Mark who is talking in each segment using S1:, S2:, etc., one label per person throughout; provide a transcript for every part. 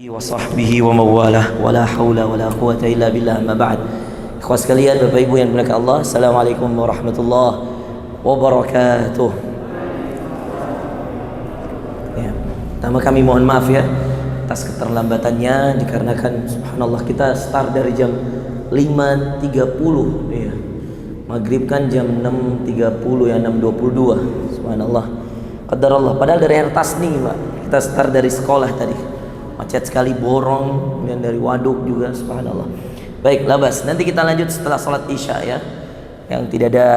S1: wa sahbihi wa mawalah wala haula wala quwata illa billah amma ba'd. Ikhwan sekalian, Bapak Ibu yang dimuliakan Allah, Assalamualaikum warahmatullahi wabarakatuh. Ya, pertama kami mohon maaf ya atas keterlambatannya, dikarenakan subhanallah kita start dari jam 5.30 ya. Maghrib kan jam 6.30 ya, 6.22. Subhanallah. Qadarullah. Padahal dari air Tasni, Pak. Kita start dari sekolah tadi. Macet sekali, borong, dan dari waduk juga, subhanallah. Baik, labas. Nanti kita lanjut setelah sholat isya ya. Yang tidak ada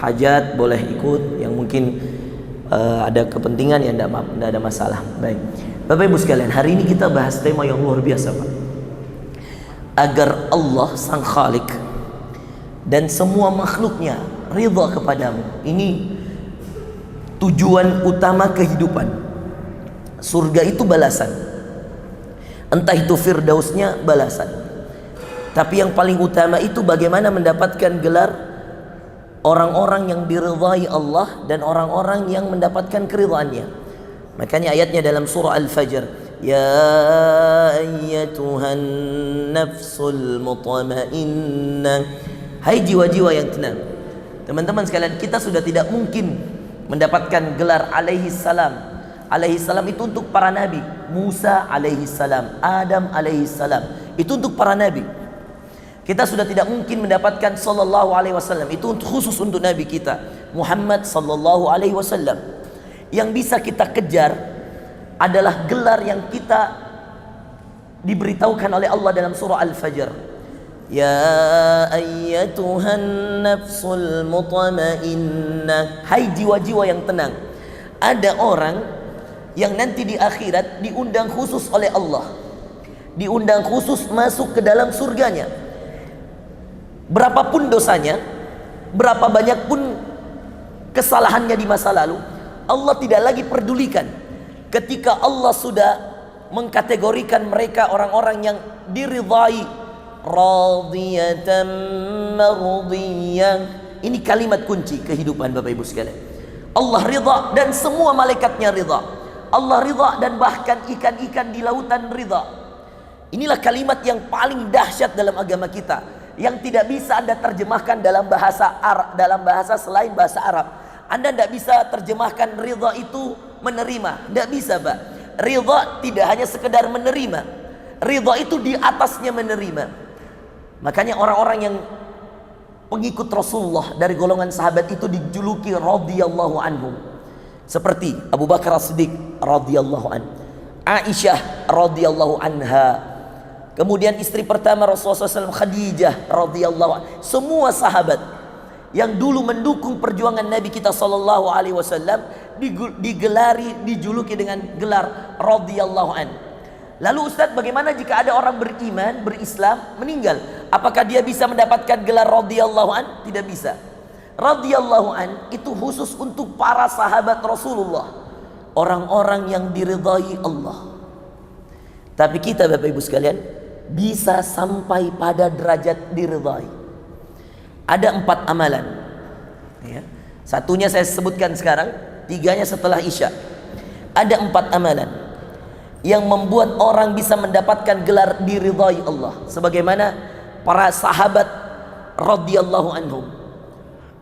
S1: hajat boleh ikut, yang mungkin ada kepentingan ya tidak ada masalah. Baik, Bapak Ibu sekalian, hari ini kita bahas tema yang luar biasa, Pak. Agar Allah sang Khalik dan semua makhluknya ridha kepadamu. Ini tujuan utama kehidupan. Surga itu balasan, entah itu firdausnya balasan. Tapi yang paling utama itu bagaimana mendapatkan gelar orang-orang yang diridhai Allah dan orang-orang yang mendapatkan keridhaannya. Makanya ayatnya dalam surah Al-Fajr, ya ayyatuhan nafsul mutmainnah, hai jiwa-jiwa yang tenang. Teman-teman sekalian, kita sudah tidak mungkin mendapatkan gelar alaihi salam. Alaihi salam itu untuk para nabi. Musa alaihi salam, Adam alaihi salam, itu untuk para nabi. Kita sudah tidak mungkin mendapatkan sallallahu alaihi wasallam, itu khusus untuk nabi kita Muhammad sallallahu alaihi wasallam. Yang bisa kita kejar adalah gelar yang kita diberitahukan oleh Allah dalam surah Al-Fajr. Ya ayyatuhan nafsul mutmainnah, hai jiwa-jiwa yang tenang. Ada orang yang nanti di akhirat diundang khusus oleh Allah, diundang khusus masuk ke dalam surganya. Berapapun dosanya, berapa banyak pun kesalahannya di masa lalu, Allah tidak lagi pedulikan. Ketika Allah sudah mengkategorikan mereka orang-orang yang diridhai, radiyatan mardiyah. Ini kalimat kunci kehidupan Bapak Ibu sekalian. Allah ridha dan semua malaikatnya ridha. Allah ridha dan bahkan ikan-ikan di lautan ridha. Inilah kalimat yang paling dahsyat dalam agama kita, yang tidak bisa Anda terjemahkan dalam bahasa Arab, dalam bahasa selain bahasa Arab. Anda tidak bisa terjemahkan ridha itu menerima, tidak bisa, Pak. Ridha tidak hanya sekedar menerima, ridha itu di atasnya menerima. Makanya orang-orang yang pengikut Rasulullah dari golongan sahabat itu dijuluki radhiyallahu anhum. Seperti Abu Bakar As-Siddiq radhiyallahu anhu, Aisyah radhiyallahu anha, kemudian istri pertama Rasulullah SAW Khadijah radhiyallahu anha. Semua sahabat yang dulu mendukung perjuangan Nabi kita sallallahu alaihi wasallam digelari, dijuluki dengan gelar radhiyallahu anhu. Lalu Ustaz, bagaimana jika ada orang beriman, berislam, meninggal? Apakah dia bisa mendapatkan gelar radhiyallahu anhu? Tidak bisa. Radhiyallahu an itu khusus untuk para sahabat Rasulullah, orang-orang yang diridhai Allah. Tapi kita Bapak Ibu sekalian bisa sampai pada derajat diridhai. Ada 4 amalan ya. Satunya saya sebutkan sekarang, 3-nya setelah Isya. Ada 4 amalan yang membuat orang bisa mendapatkan gelar diridhai Allah, sebagaimana para sahabat radhiyallahu anhum.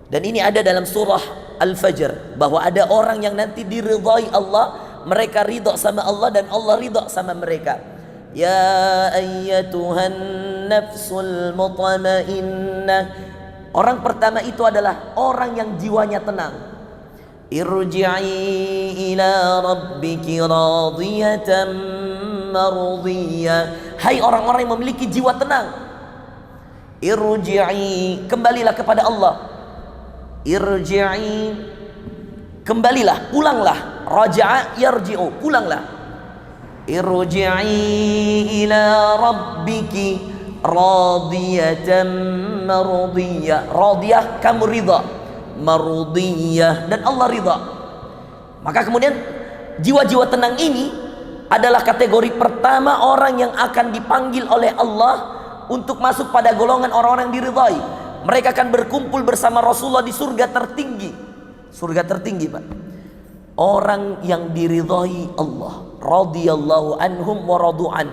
S1: Dan ini ada dalam surah Al-Fajr, bahwa ada orang yang nanti diridhai Allah, mereka ridha sama Allah dan Allah ridha sama mereka. Ya ayyatuhan nafsul mutmainnah. Orang pertama itu adalah orang yang jiwanya tenang. Irji'i ila rabbiki radiyatan mardiyah. Hai orang-orang yang memiliki jiwa tenang. Irji'i, kembalilah kepada Allah. Irji'i, kembalilah, pulanglah. Raja'a yarji'u, pulanglah. Irji'i ila rabbiki radiyatan mardiyah. Radiyah, kamu ridha. Mardiyah, dan Allah ridha. Maka kemudian jiwa-jiwa tenang ini adalah kategori pertama orang yang akan dipanggil oleh Allah untuk masuk pada golongan orang-orang yang diridhai. Mereka akan berkumpul bersama Rasulullah di surga tertinggi. Surga tertinggi, Pak. Orang yang diridhai Allah, radhiyallahu anhum wa radu'an,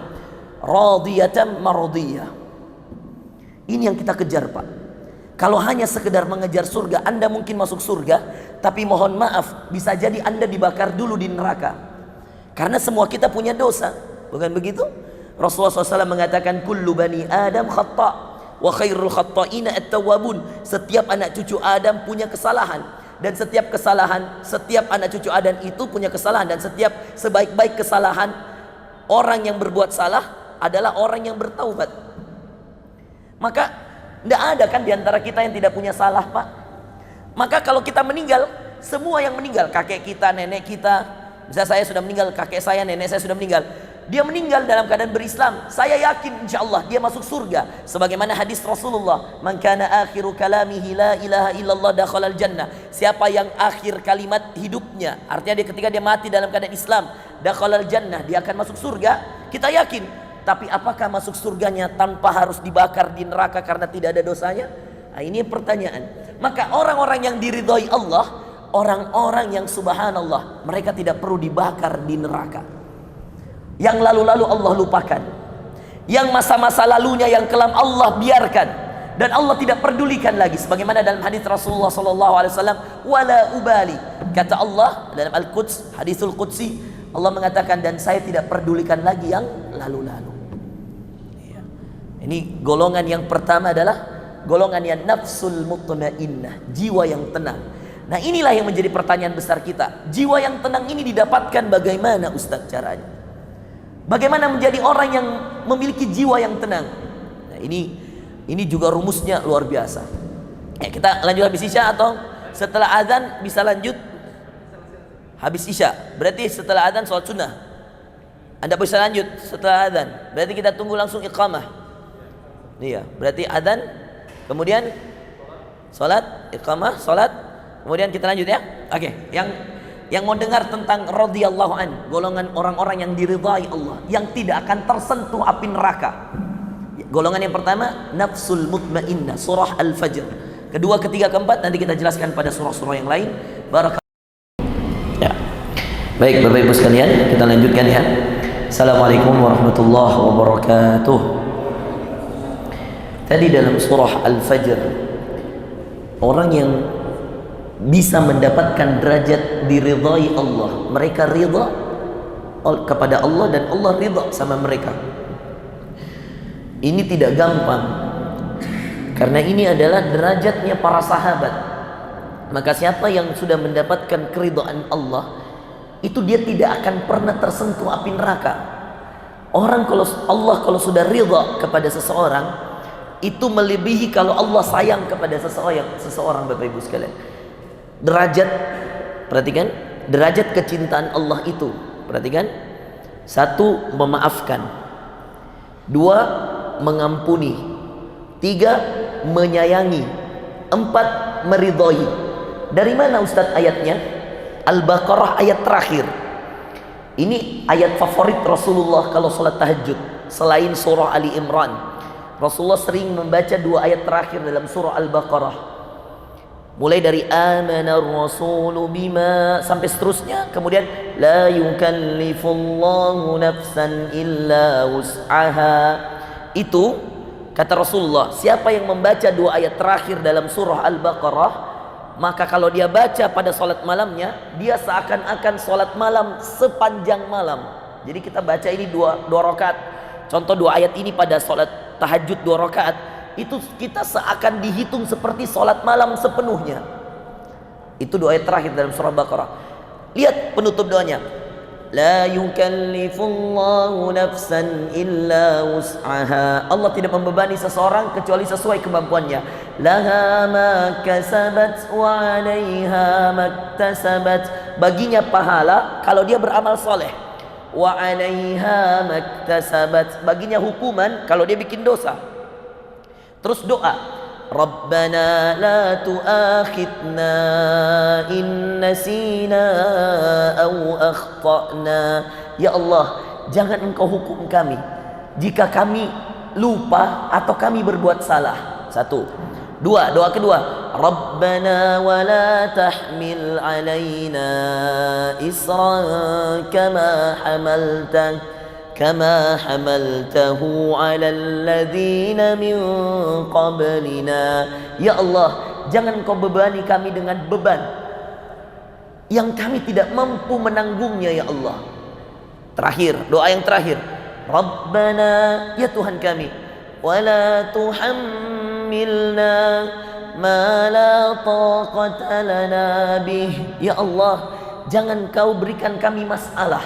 S1: radiyatan mardiyah. Ini yang kita kejar, Pak. Kalau hanya sekedar mengejar surga, Anda mungkin masuk surga, tapi mohon maaf, bisa jadi Anda dibakar dulu di neraka. Karena semua kita punya dosa, bukan begitu? Rasulullah SAW mengatakan, kullu bani Adam khata' wa khairul khata'ina at-tawwabun. Setiap anak cucu Adam punya kesalahan, dan setiap kesalahan, setiap anak cucu Adam itu punya kesalahan, dan setiap sebaik-baik kesalahan orang yang berbuat salah adalah orang yang bertaubat. Maka tidak ada kan diantara kita yang tidak punya salah, Pak. Maka kalau kita meninggal, semua yang meninggal, kakek kita, nenek kita, misalnya saya sudah meninggal, kakek saya, nenek saya sudah meninggal, dia meninggal dalam keadaan berislam, saya yakin insya Allah dia masuk surga. Sebagaimana hadis Rasulullah, man kana akhiru kalamihi la ilaha illallah dakhalal jannah. Siapa yang akhir kalimat hidupnya, artinya dia ketika dia mati dalam keadaan Islam, dakhalal jannah, dia akan masuk surga. Kita yakin. Tapi apakah masuk surganya tanpa harus dibakar di neraka karena tidak ada dosanya? Nah, ini pertanyaan. Maka orang-orang yang diridhoi Allah, orang-orang yang subhanallah, mereka tidak perlu dibakar di neraka. Yang lalu-lalu Allah lupakan, yang masa-masa lalunya yang kelam Allah biarkan, dan Allah tidak pedulikan lagi. Sebagaimana dalam hadis Rasulullah SAW, wala ubali, kata Allah dalam Al-Quds, hadisul Qudsi, Allah mengatakan, dan saya tidak pedulikan lagi yang lalu-lalu. Ini golongan yang pertama adalah golongan yang nafsul mutmainnah, jiwa yang tenang. Nah, inilah yang menjadi pertanyaan besar kita. Jiwa yang tenang ini didapatkan bagaimana, Ustaz, caranya? Bagaimana menjadi orang yang memiliki jiwa yang tenang? Nah, ini juga rumusnya luar biasa. Kita lanjut habis Isya atau setelah azan bisa lanjut? Habis Isya, berarti setelah azan sholat sunnah. Anda bisa lanjut setelah azan, berarti kita tunggu langsung iqamah. Iya, berarti adzan, kemudian salat, iqamah, salat, kemudian kita lanjut ya. Oke, yang mau dengar tentang radhiyallahu an, golongan orang-orang yang diridhai Allah, yang tidak akan tersentuh api neraka. Golongan yang pertama, nafsul mutmainnah, surah Al-Fajr. Kedua, ketiga, keempat nanti kita jelaskan pada surah-surah yang lain. Ya. Baik, Bapak Ibu sekalian, kita lanjutkan ya. Assalamualaikum warahmatullahi wabarakatuh. Tadi dalam surah Al-Fajr, orang yang bisa mendapatkan derajat diridhai Allah, mereka ridha kepada Allah dan Allah ridha sama mereka. Ini tidak gampang, karena ini adalah derajatnya para sahabat. Maka siapa yang sudah mendapatkan keridhaan Allah, itu dia tidak akan pernah tersentuh api neraka. Orang kalau sudah ridha kepada seseorang, itu melebihi kalau Allah sayang kepada seseorang, Bapak Ibu sekalian. Derajat, perhatikan, derajat kecintaan Allah itu, perhatikan. Satu, memaafkan. Dua, mengampuni. Tiga, menyayangi. Empat, meridhoi. Dari mana Ustadz ayatnya? Al-Baqarah ayat terakhir. Ini ayat favorit Rasulullah kalau sholat tahajud, selain surah Ali Imran. Rasulullah sering membaca dua ayat terakhir dalam surah Al-Baqarah. Mulai dari amanar rasulu bima sampai seterusnya. Kemudian la yukallifullahu nafsan illa wus'aha. Itu kata Rasulullah, siapa yang membaca dua ayat terakhir dalam surah Al-Baqarah, maka kalau dia baca pada salat malamnya, dia seakan-akan salat malam sepanjang malam. Jadi kita baca ini dua rakaat. Contoh dua ayat ini pada salat tahajud 2 rakaat, itu kita seakan dihitung seperti sholat malam sepenuhnya. Itu doa terakhir dalam surah Baqarah. Lihat penutup doanya, la yukallifullahu nafsan illa wus'aha. Allah tidak membebani seseorang kecuali sesuai kemampuannya. Laha ma kasabat wa 'alaiha maktasabat. Baginya pahala kalau dia beramal soleh. Wa 'alaiha maktasabat, baginya hukuman kalau dia bikin dosa. Terus doa, Rabbana la tu'akhidna in nasina aw akhtana. Ya Allah, jangan engkau hukum kami jika kami lupa atau kami berbuat salah. Satu. Doa kedua, Rabbana wa la tahmil alaina isran kama hamaltahu ala alladhina min qablina. Ya Allah, jangan kau bebani kami dengan beban yang kami tidak mampu menanggungnya ya Allah. Terakhir, doa yang terakhir, Rabbana, ya Tuhan kami, wala tuhammilna ma la taqata lana bih. Ya Allah, jangan kau berikan kami masalah,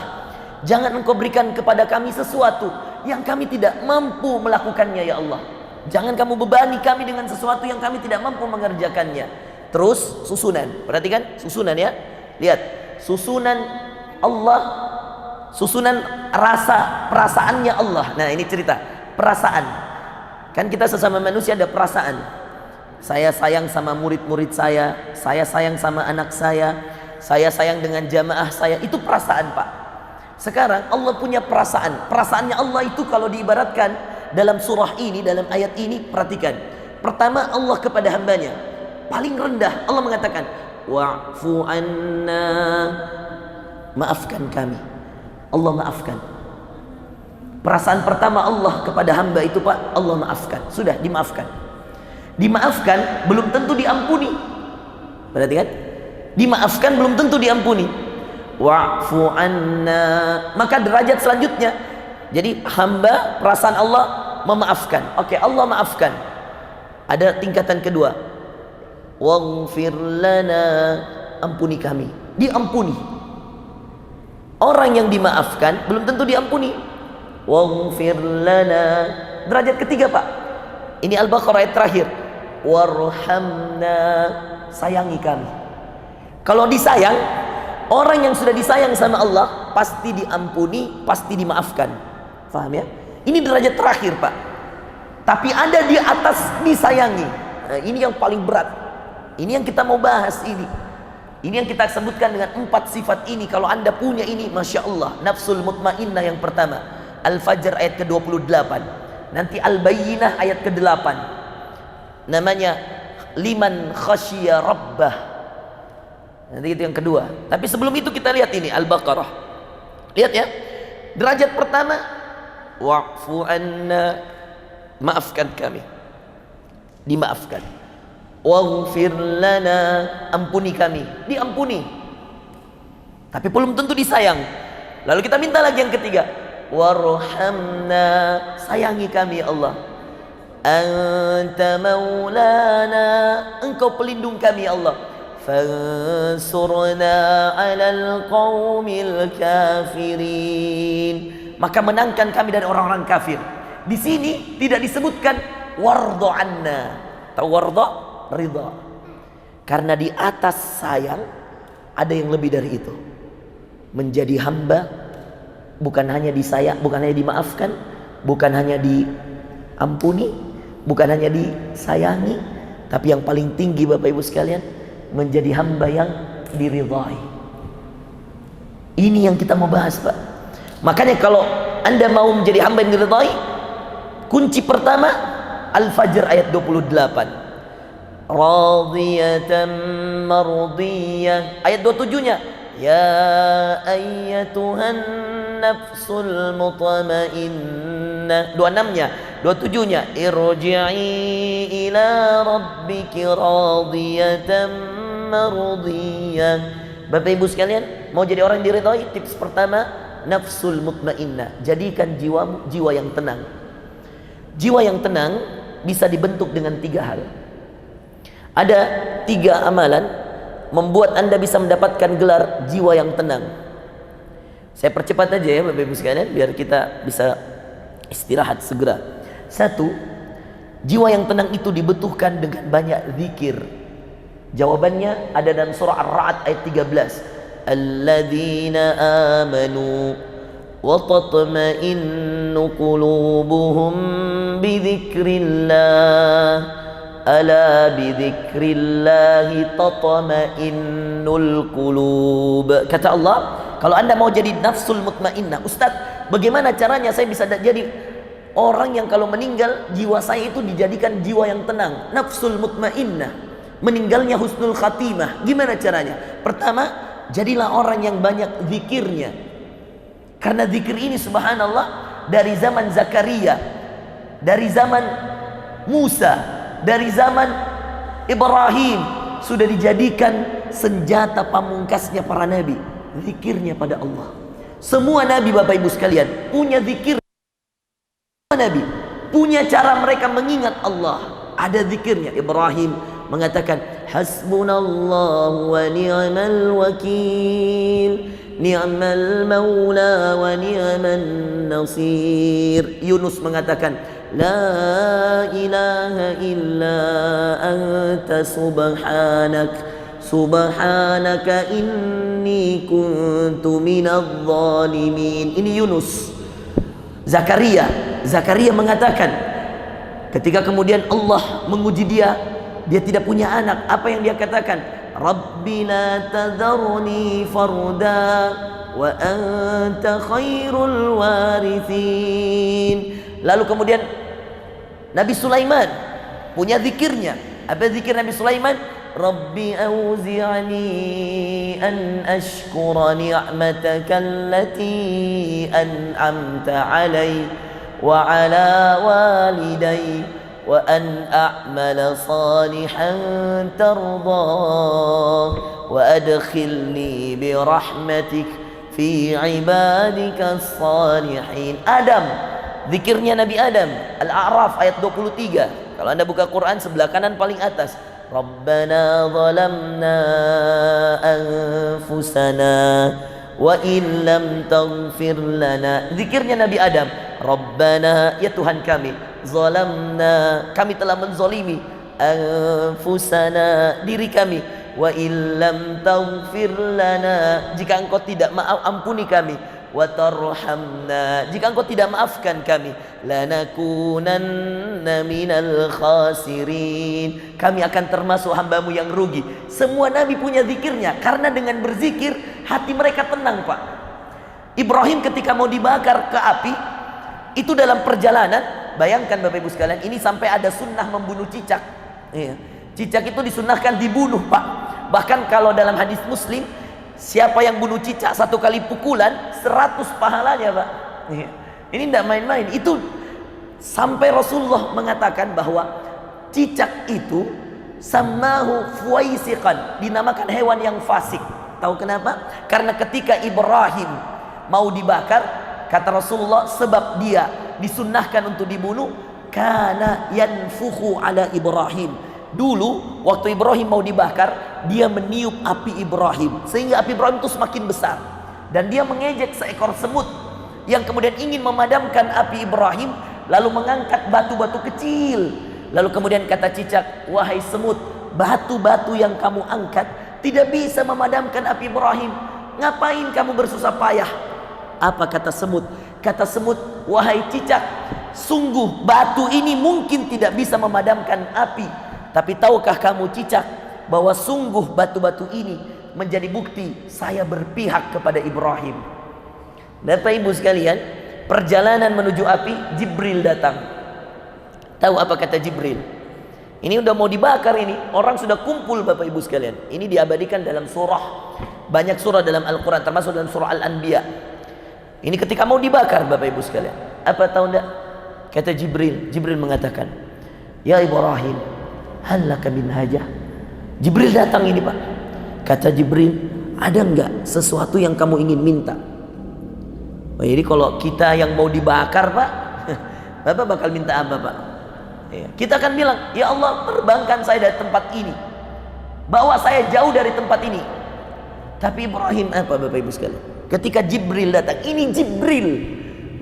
S1: jangan engkau berikan kepada kami sesuatu yang kami tidak mampu melakukannya ya Allah. Jangan kamu bebani kami dengan sesuatu yang kami tidak mampu mengerjakannya. Terus susunan, perhatikan susunan ya. Lihat, susunan Allah, susunan perasaannya Allah. Nah ini cerita perasaan. Kan kita sesama manusia ada perasaan. Saya sayang sama murid-murid saya sayang sama anak saya sayang dengan jamaah saya. Itu perasaan Pak. Sekarang Allah punya perasaan. Perasaannya Allah itu kalau diibaratkan dalam surah ini, dalam ayat ini, perhatikan. Pertama, Allah kepada hambanya paling rendah. Allah mengatakan, wa'fu anna, maafkan kami. Allah maafkan. Perasaan pertama Allah kepada hamba itu Pak, Allah maafkan. Sudah dimaafkan. Dimaafkan belum tentu diampuni. Perhatikan, dimaafkan belum tentu diampuni. Wa'fu anna, maka derajat selanjutnya. Jadi hamba, perasaan Allah memaafkan. Oke, Allah maafkan. Ada tingkatan kedua, waghfir lana, ampuni kami. Diampuni. Orang yang dimaafkan belum tentu diampuni. Waghfir lana, derajat ketiga Pak. Ini Al-Baqarah ayat terakhir. Warhamna, sayangi kami. Kalau disayang, orang yang sudah disayang sama Allah pasti diampuni, pasti dimaafkan. Paham ya? Ini derajat terakhir Pak. Tapi ada di atas disayangi. Nah, ini yang paling berat. Ini yang kita mau bahas ini. Ini yang kita sebutkan dengan 4 sifat ini. Kalau anda punya ini, Masya Allah. Nafsul mutmainnah yang pertama, Al-Fajr ayat ke-28. Nanti Al-Bayyinah ayat ke-8. Namanya liman khasyiya rabbah. Nanti itu yang kedua. Tapi sebelum itu kita lihat ini Al-Baqarah. Lihat ya. Derajat pertama, wa'fu anna, maafkan kami. Dimaafkan. Waghfir lana, ampuni kami. Diampuni. Tapi belum tentu disayang. Lalu kita minta lagi yang ketiga, warhamna, sayangi kami ya Allah. Anta maulana, engkau pelindung kami ya Allah. Fansurna 'alal qaumil kafirin, maka menangkan kami dari orang-orang kafir. Di sini tidak disebutkan warda anna. Tahu warda? Ridha. Karena di atas sayang ada yang lebih dari itu. Menjadi hamba bukan hanya disayang, bukan hanya dimaafkan, bukan hanya diampuni, bukan hanya disayangi, tapi yang paling tinggi Bapak Ibu sekalian, menjadi hamba yang diridhai. Ini yang kita mau bahas Pak. Makanya kalau anda mau menjadi hamba yang diridhai, kunci pertama Al-Fajr ayat 28. Radiyatan mardiyah. Ayat 27-nya, ya ayyatuhan nafsul mutmainnah. 26-nya, 27-nya, irji'i ila rabbiki radiyatan mardiyah. Bapak Ibu sekalian, mau jadi orang diridhai, tips pertama, nafsul mutmainnah. Jadikan jiwa yang tenang. Jiwa yang tenang bisa dibentuk dengan 3 hal. Ada 3 amalan membuat anda bisa mendapatkan gelar jiwa yang tenang. Saya percepat aja ya Bapak Ibu sekalian, biar kita bisa istirahat segera. 1, jiwa yang tenang itu dibutuhkan dengan banyak zikir. Jawabannya ada dalam surah Ar-Ra'd ayat 13. Alladzina amanu wa tatma'innu qulubuhum bidzikrillah. Ala bidzikrillahi tatma'innul qulub. Kata Allah, kalau anda mau jadi nafsul mutmainnah, Ustaz, bagaimana caranya saya bisa jadi orang yang kalau meninggal jiwa saya itu dijadikan jiwa yang tenang, nafsul mutmainnah, meninggalnya husnul khatimah. Gimana caranya? Pertama, jadilah orang yang banyak zikirnya. Karena zikir ini subhanallah dari zaman Zakaria, dari zaman Musa, dari zaman Ibrahim sudah dijadikan senjata pamungkasnya para nabi, zikirnya pada Allah. Semua nabi Bapak Ibu sekalian punya zikir. Nabi punya cara mereka mengingat Allah, ada zikirnya. Ibrahim mengatakan hasbunallahu wa ni'mal wakil, ni'mal maula wa ni'man nasir. Yunus mengatakan la ilaha illa anta subhanaka inni kuntu minadh dhalimin. Ini Yunus. Zakaria mengatakan ketika kemudian Allah menguji dia tidak punya anak, apa yang dia katakan? Rabbi la tadharni farda wa anta khairul warithin. Lalu kemudian Nabi Sulaiman punya zikirnya. Apa zikir Nabi Sulaiman? Rabbi auzi'ni an ashkura ni'mataka allati an'amta 'alai wa 'ala walidai wa an a'mala salihan tardah wa adkhilni bi rahmatik fi 'ibadika as-salihin. Adam, zikirnya Nabi Adam, Al-A'raf ayat 23. Kalau Anda buka Quran sebelah kanan paling atas, Rabbana zalamna anfusana wa in lam taghfir lana. Zikirnya Nabi Adam, Rabbana, ya Tuhan kami, zalamna, kami telah menzalimi, anfusana, diri kami, wa in lam taghfir lana, jika engkau tidak ampuni kami, wa tarhamna, jika engkau tidak maafkan kami, lanakunanna minal khasirin, kami akan termasuk hambamu yang rugi. Semua nabi punya zikirnya, karena dengan berzikir hati mereka tenang, Pak. Ibrahim ketika mau dibakar ke api, itu dalam perjalanan, bayangkan Bapak Ibu sekalian, ini sampai ada sunnah membunuh cicak. Cicak itu disunnahkan dibunuh, Pak. Bahkan kalau dalam hadis Muslim, siapa yang bunuh cicak 1 kali pukulan 100 pahalanya, Pak. Ini tidak main-main. Itu sampai Rasulullah mengatakan bahwa cicak itu samahu fuwaisiqan, dinamakan hewan yang fasik. Tahu kenapa? Karena ketika Ibrahim mau dibakar, kata Rasulullah, sebab dia disunnahkan untuk dibunuh, kana yanfukhu ala Ibrahim. Dulu waktu Ibrahim mau dibakar, dia meniup api Ibrahim, sehingga api Ibrahim itu semakin besar. Dan dia mengejek seekor semut yang kemudian ingin memadamkan api Ibrahim, lalu mengangkat batu-batu kecil. Lalu kemudian kata cicak, wahai semut, batu-batu yang kamu angkat tidak bisa memadamkan api Ibrahim. Ngapain kamu bersusah payah? Apa kata semut? Kata semut, wahai cicak, sungguh batu ini mungkin tidak bisa memadamkan api. Tapi tahukah kamu cicak, bahwa sungguh batu-batu ini menjadi bukti saya berpihak kepada Ibrahim. Bapak Ibu sekalian, perjalanan menuju api, Jibril datang. Tahu apa kata Jibril? Ini udah mau dibakar ini, orang sudah kumpul Bapak Ibu sekalian. Ini diabadikan dalam surah, banyak surah dalam Al-Quran, termasuk dalam surah Al-Anbiya. Ini ketika mau dibakar Bapak Ibu sekalian. Apa tahu enggak? Kata Jibril mengatakan, ya Ibrahim, halaka min hajah. Jibril datang ini, Pak. Kata Jibril, ada enggak sesuatu yang kamu ingin minta? Jadi kalau kita yang mau dibakar, Pak, Bapak bakal minta apa, Pak? Kita akan bilang, ya Allah, terbangkan saya dari tempat ini, bawa saya jauh dari tempat ini. Tapi Ibrahim apa, Bapak Ibu sekalian? Ketika Jibril datang, ini Jibril,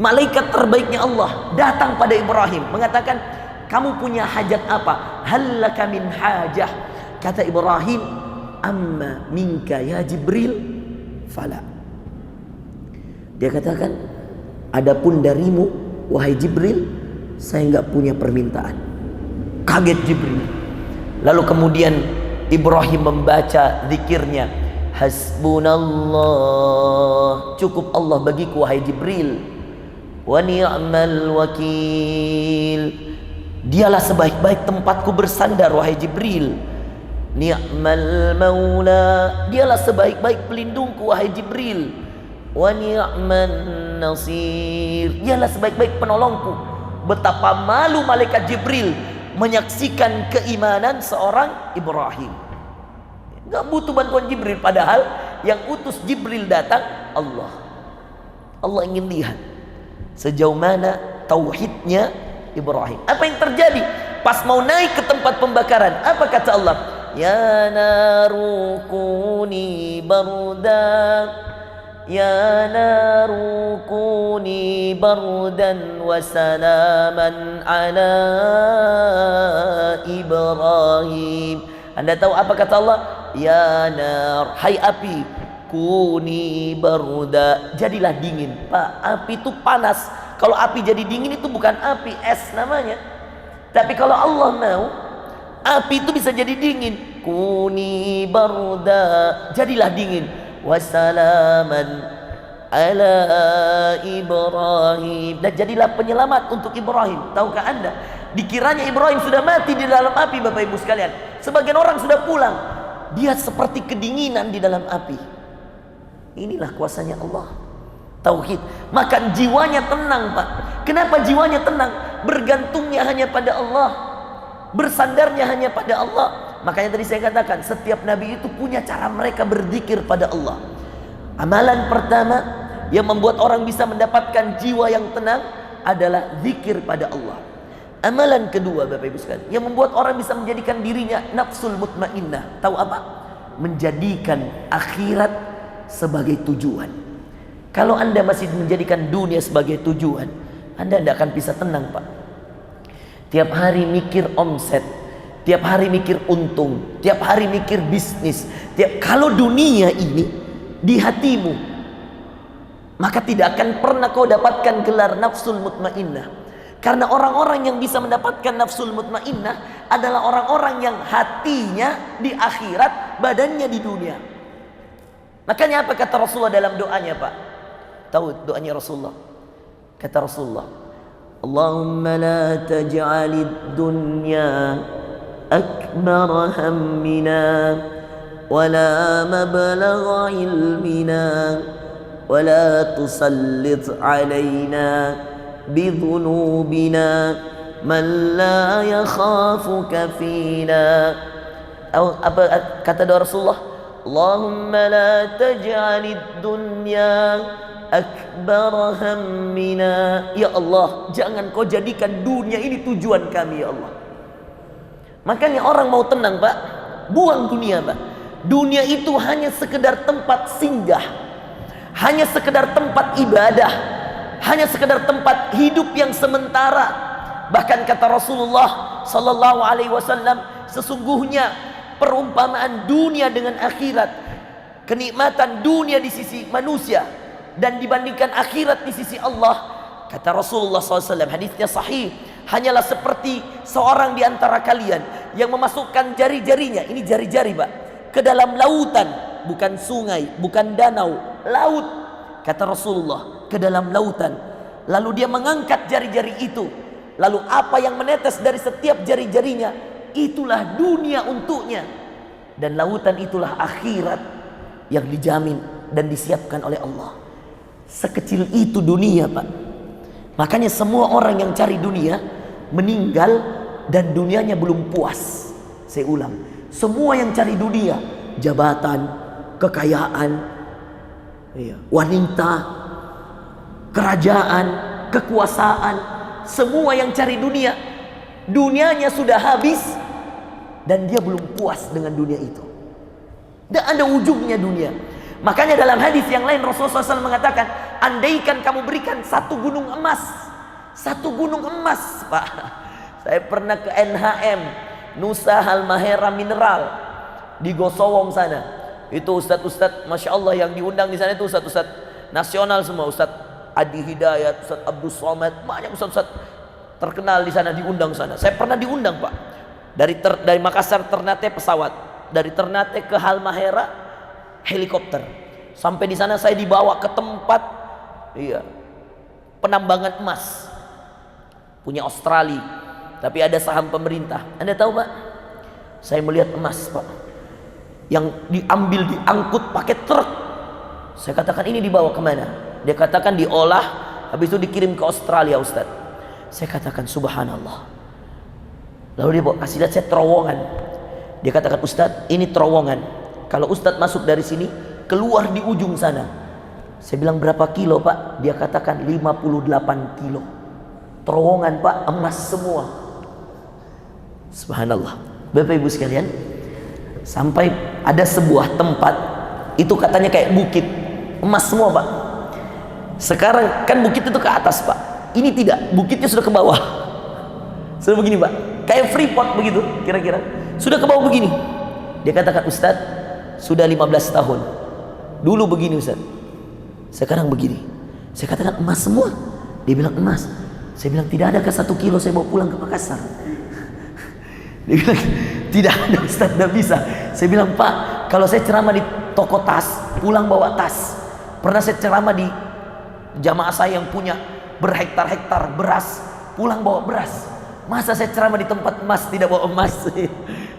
S1: malaikat terbaiknya Allah, datang pada Ibrahim, mengatakan, kamu punya hajat apa? Hallaka min hajah. Kata Ibrahim, amma minka ya Jibril fala. Dia katakan, adapun darimu wahai Jibril, saya enggak punya permintaan. Kaget Jibril. Lalu kemudian Ibrahim membaca zikirnya, hasbunallah, cukup Allah bagiku wahai Jibril. wa ni'mal wakil. Dialah sebaik-baik tempatku bersandar wahai Jibril. Ni'mal maula, dialah sebaik-baik pelindungku wahai Jibril. Wa ni'man nasir, dialah sebaik-baik penolongku. Betapa malu malaikat Jibril menyaksikan keimanan seorang Ibrahim. Gak butuh bantuan Jibril, padahal yang utus Jibril datang Allah. Allah ingin lihat sejauh mana tauhidnya Ibrahim. Apa yang terjadi pas mau naik ke tempat pembakaran? Apa kata Allah? Ya naru kuni bardan, ya naru kuni bardan wa salaman ala Ibrahim. Anda tahu apa kata Allah? Ya nar, hai api, kuni barda, jadilah dingin. Pak, api itu panas. Kalau api jadi dingin itu bukan api, es namanya. Tapi kalau Allah mau, api itu bisa jadi dingin. Kuni barda, jadilah dingin. Wassalaman ala Ibrahim, dan jadilah penyelamat untuk Ibrahim. Tahukah Anda, dikiranya Ibrahim sudah mati di dalam api, Bapak Ibu sekalian. Sebagian orang sudah pulang, dia seperti kedinginan di dalam api. Inilah kuasanya Allah, tauhid. Maka jiwanya tenang, Pak. Kenapa jiwanya tenang? Bergantungnya hanya pada Allah, bersandarnya hanya pada Allah. Makanya tadi saya katakan, setiap nabi itu punya cara mereka berzikir pada Allah. Amalan pertama yang membuat orang bisa mendapatkan jiwa yang tenang adalah zikir pada Allah. Amalan kedua, Bapak Ibu sekalian, yang membuat orang bisa menjadikan dirinya nafsul mutmainnah, tahu apa? Menjadikan akhirat sebagai tujuan. Kalau Anda masih menjadikan dunia sebagai tujuan, Anda tidak akan bisa tenang, Pak. Tiap hari mikir omset, tiap hari mikir untung, tiap hari mikir bisnis. Kalau dunia ini di hatimu, maka tidak akan pernah kau dapatkan gelar nafsul mutmainnah. Karena orang-orang yang bisa mendapatkan nafsul mutmainnah adalah orang-orang yang hatinya di akhirat, badannya di dunia. Makanya apa kata Rasulullah dalam doanya, Pak? Tahu doanya Rasulullah? Kata Rasulullah, Allahumma la taj'alid dunya akbar hammina wa la mablagha ilmina wa la tusallit alaina bidhunubina man la yakhafuka fina. Apa kata doa Rasulullah? Allahumma la taj'alid dunya akbar hammina. Ya Allah, jangan kau jadikan dunia ini tujuan kami, ya Allah. Makanya orang mau tenang, Pak, buang dunia, Pak. Dunia itu hanya sekedar tempat singgah, hanya sekedar tempat ibadah, hanya sekedar tempat hidup yang sementara. Bahkan kata Rasulullah sallallahu alaihi wasallam, sesungguhnya perumpamaan dunia dengan akhirat, kenikmatan dunia di sisi manusia dan dibandingkan akhirat di sisi Allah, kata Rasulullah SAW, hadisnya sahih, hanyalah seperti seorang di antara kalian yang memasukkan jari-jarinya, ini jari-jari, Pak, ke dalam lautan, bukan sungai, bukan danau, laut, kata Rasulullah, ke dalam lautan. Lalu dia mengangkat jari-jari itu, lalu apa yang menetes dari setiap jari-jarinya, itulah dunia untuknya, dan lautan itulah akhirat yang dijamin dan disiapkan oleh Allah. Sekecil itu dunia, Pak. Makanya semua orang yang cari dunia meninggal dan dunianya belum puas. Saya ulang, semua yang cari dunia, jabatan, kekayaan, wanita, kerajaan, kekuasaan, semua yang cari dunia, dunianya sudah habis dan dia belum puas dengan dunia itu. Tidak ada ujungnya dunia. Makanya dalam hadis yang lain Rasulullah SAW mengatakan, andaikan kamu berikan satu gunung emas, Pak. Saya pernah ke NHM, Nusa Halmahera Mineral di Gosowong sana. Itu ustadz-ustadz, masya Allah, yang diundang di sana itu ustadz-ustadz nasional semua, Ustadz Adi Hidayat, Ustadz Abdul Somad, banyak ustadz-ustadz terkenal di sana diundang sana. Saya pernah diundang, Pak. Dari Makassar Ternate pesawat, dari Ternate ke Halmahera helikopter. Sampai di sana saya dibawa ke tempat penambangan emas, punya Australia, tapi ada saham pemerintah. Anda tahu Pak, saya melihat emas Pak yang diambil, diangkut pakai truk. Saya katakan ini dibawa kemana? Dia katakan diolah, habis itu dikirim ke Australia Ustaz. Saya katakan subhanallah. Lalu dia bawa, kasih lihat saya terowongan. Dia katakan Ustaz ini terowongan, kalau Ustaz masuk dari sini keluar di ujung sana. Saya bilang berapa kilo Pak? Dia katakan 58 kilo. Terowongan Pak, emas semua. Subhanallah. Bapak Ibu sekalian, sampai ada sebuah tempat itu katanya kayak bukit, emas semua Pak. Sekarang kan bukit itu ke atas Pak, ini tidak, bukitnya sudah ke bawah. Sudah begini Pak, kayak Freeport begitu kira-kira, sudah ke bawah begini. Dia katakan Ustaz sudah 15 tahun dulu begini Ustaz, sekarang begini. Saya katakan emas semua. Dia bilang emas. Saya bilang tidak ada ke 1 kilo saya bawa pulang ke Makassar. Dia bilang tidak ada Ustaz, tidak bisa. Saya bilang Pak, kalau saya ceramah di toko tas, pulang bawa tas. Pernah saya ceramah di jamaah saya yang punya berhektar-hektar beras, pulang bawa beras. Masa saya ceramah di tempat emas tidak bawa emas?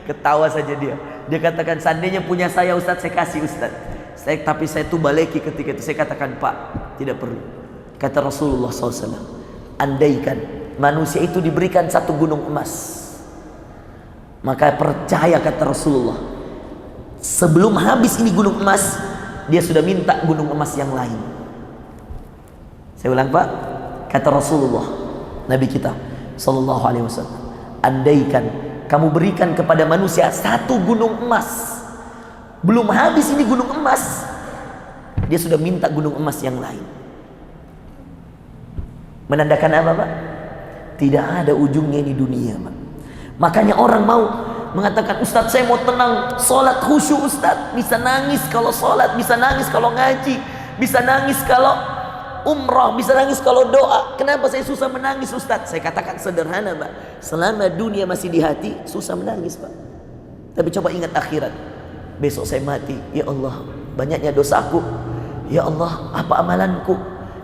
S1: Ketawa saja dia. Dia katakan seandainya punya saya Ustaz, saya kasih Ustaz. Tapi saya tuh baleki ketika itu. Saya katakan Pak, tidak perlu. Kata Rasulullah SAW, andaikan manusia itu diberikan 1 gunung emas, maka percaya kata Rasulullah, sebelum habis ini gunung emas, dia sudah minta gunung emas yang lain. Saya ulang Pak, kata Rasulullah Nabi kita Sallallahu Alaihi Wasallam, andaikan kamu berikan kepada manusia 1 gunung emas, belum habis ini gunung emas, dia sudah minta gunung emas yang lain. Menandakan apa Pak? Tidak ada ujungnya ini dunia Pak. Makanya orang mau mengatakan Ustaz saya mau tenang, sholat khusyuk Ustaz, bisa nangis kalau sholat, bisa nangis kalau ngaji, bisa nangis kalau umrah, bisa nangis kalau doa. Kenapa saya susah menangis Ustaz? Saya katakan sederhana Pak, selama dunia masih di hati susah menangis Pak. Tapi coba ingat akhirat, besok saya mati, ya Allah banyaknya dosaku, ya Allah apa amalanku,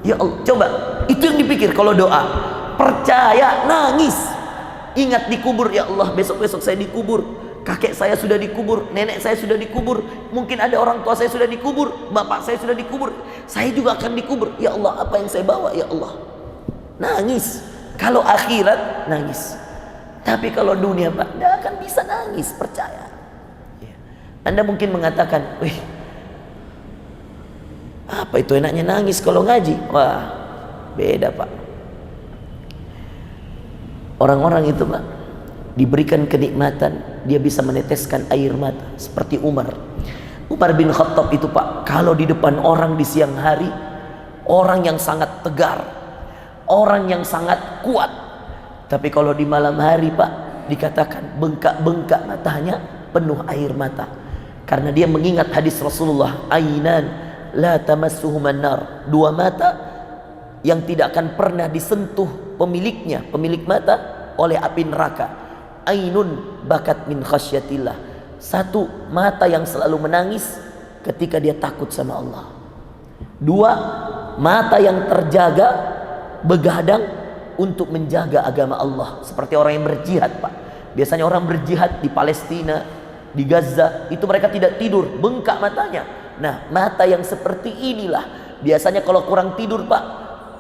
S1: ya Allah. Coba itu yang dipikir kalau doa. Percaya, nangis. Ingat dikubur, ya Allah besok-besok saya dikubur, kakek saya sudah dikubur, nenek saya sudah dikubur, mungkin ada orang tua saya sudah dikubur, bapak saya sudah dikubur, saya juga akan dikubur. Ya Allah apa yang saya bawa, ya Allah. Nangis. Kalau akhirat nangis. Tapi kalau dunia Pak, tidak akan bisa nangis, percaya. Anda mungkin mengatakan, wih, apa itu enaknya nangis kalau ngaji? Wah, beda Pak. Orang-orang itu Pak, diberikan kenikmatan, dia bisa meneteskan air mata seperti Umar bin Khattab itu Pak, kalau di depan orang di siang hari, orang yang sangat tegar, orang yang sangat kuat. Tapi kalau di malam hari Pak, dikatakan bengkak-bengkak matanya, penuh air mata. Karena dia mengingat hadis Rasulullah, ainan la tamassuhuman nar, 2 mata yang tidak akan pernah disentuh pemiliknya, pemilik mata, oleh api neraka. Ainun bakat min khasyatillah, 1 mata yang selalu menangis ketika dia takut sama Allah. 2 mata yang terjaga, begadang untuk menjaga agama Allah, seperti orang yang berjihad Pak. Biasanya orang berjihad di Palestina, di Gaza, itu mereka tidak tidur, bengkak matanya. Nah, mata yang seperti inilah biasanya kalau kurang tidur Pak,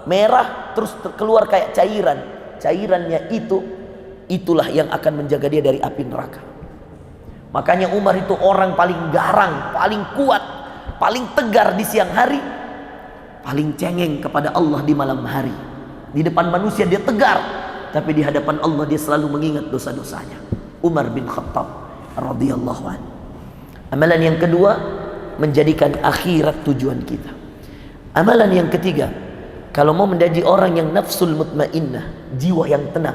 S1: merah terus keluar kayak cairan. Cairannya itulah yang akan menjaga dia dari api neraka. Makanya Umar itu orang paling garang, paling kuat, paling tegar di siang hari, paling cengeng kepada Allah di malam hari. Di depan manusia dia tegar, tapi di hadapan Allah dia selalu mengingat dosa-dosanya. Umar bin Khattab radhiyallahu anhu. Amalan yang kedua, menjadikan akhirat tujuan kita. Amalan yang ketiga, kalau mau menjadi orang yang nafsul mutmainnah, jiwa yang tenang,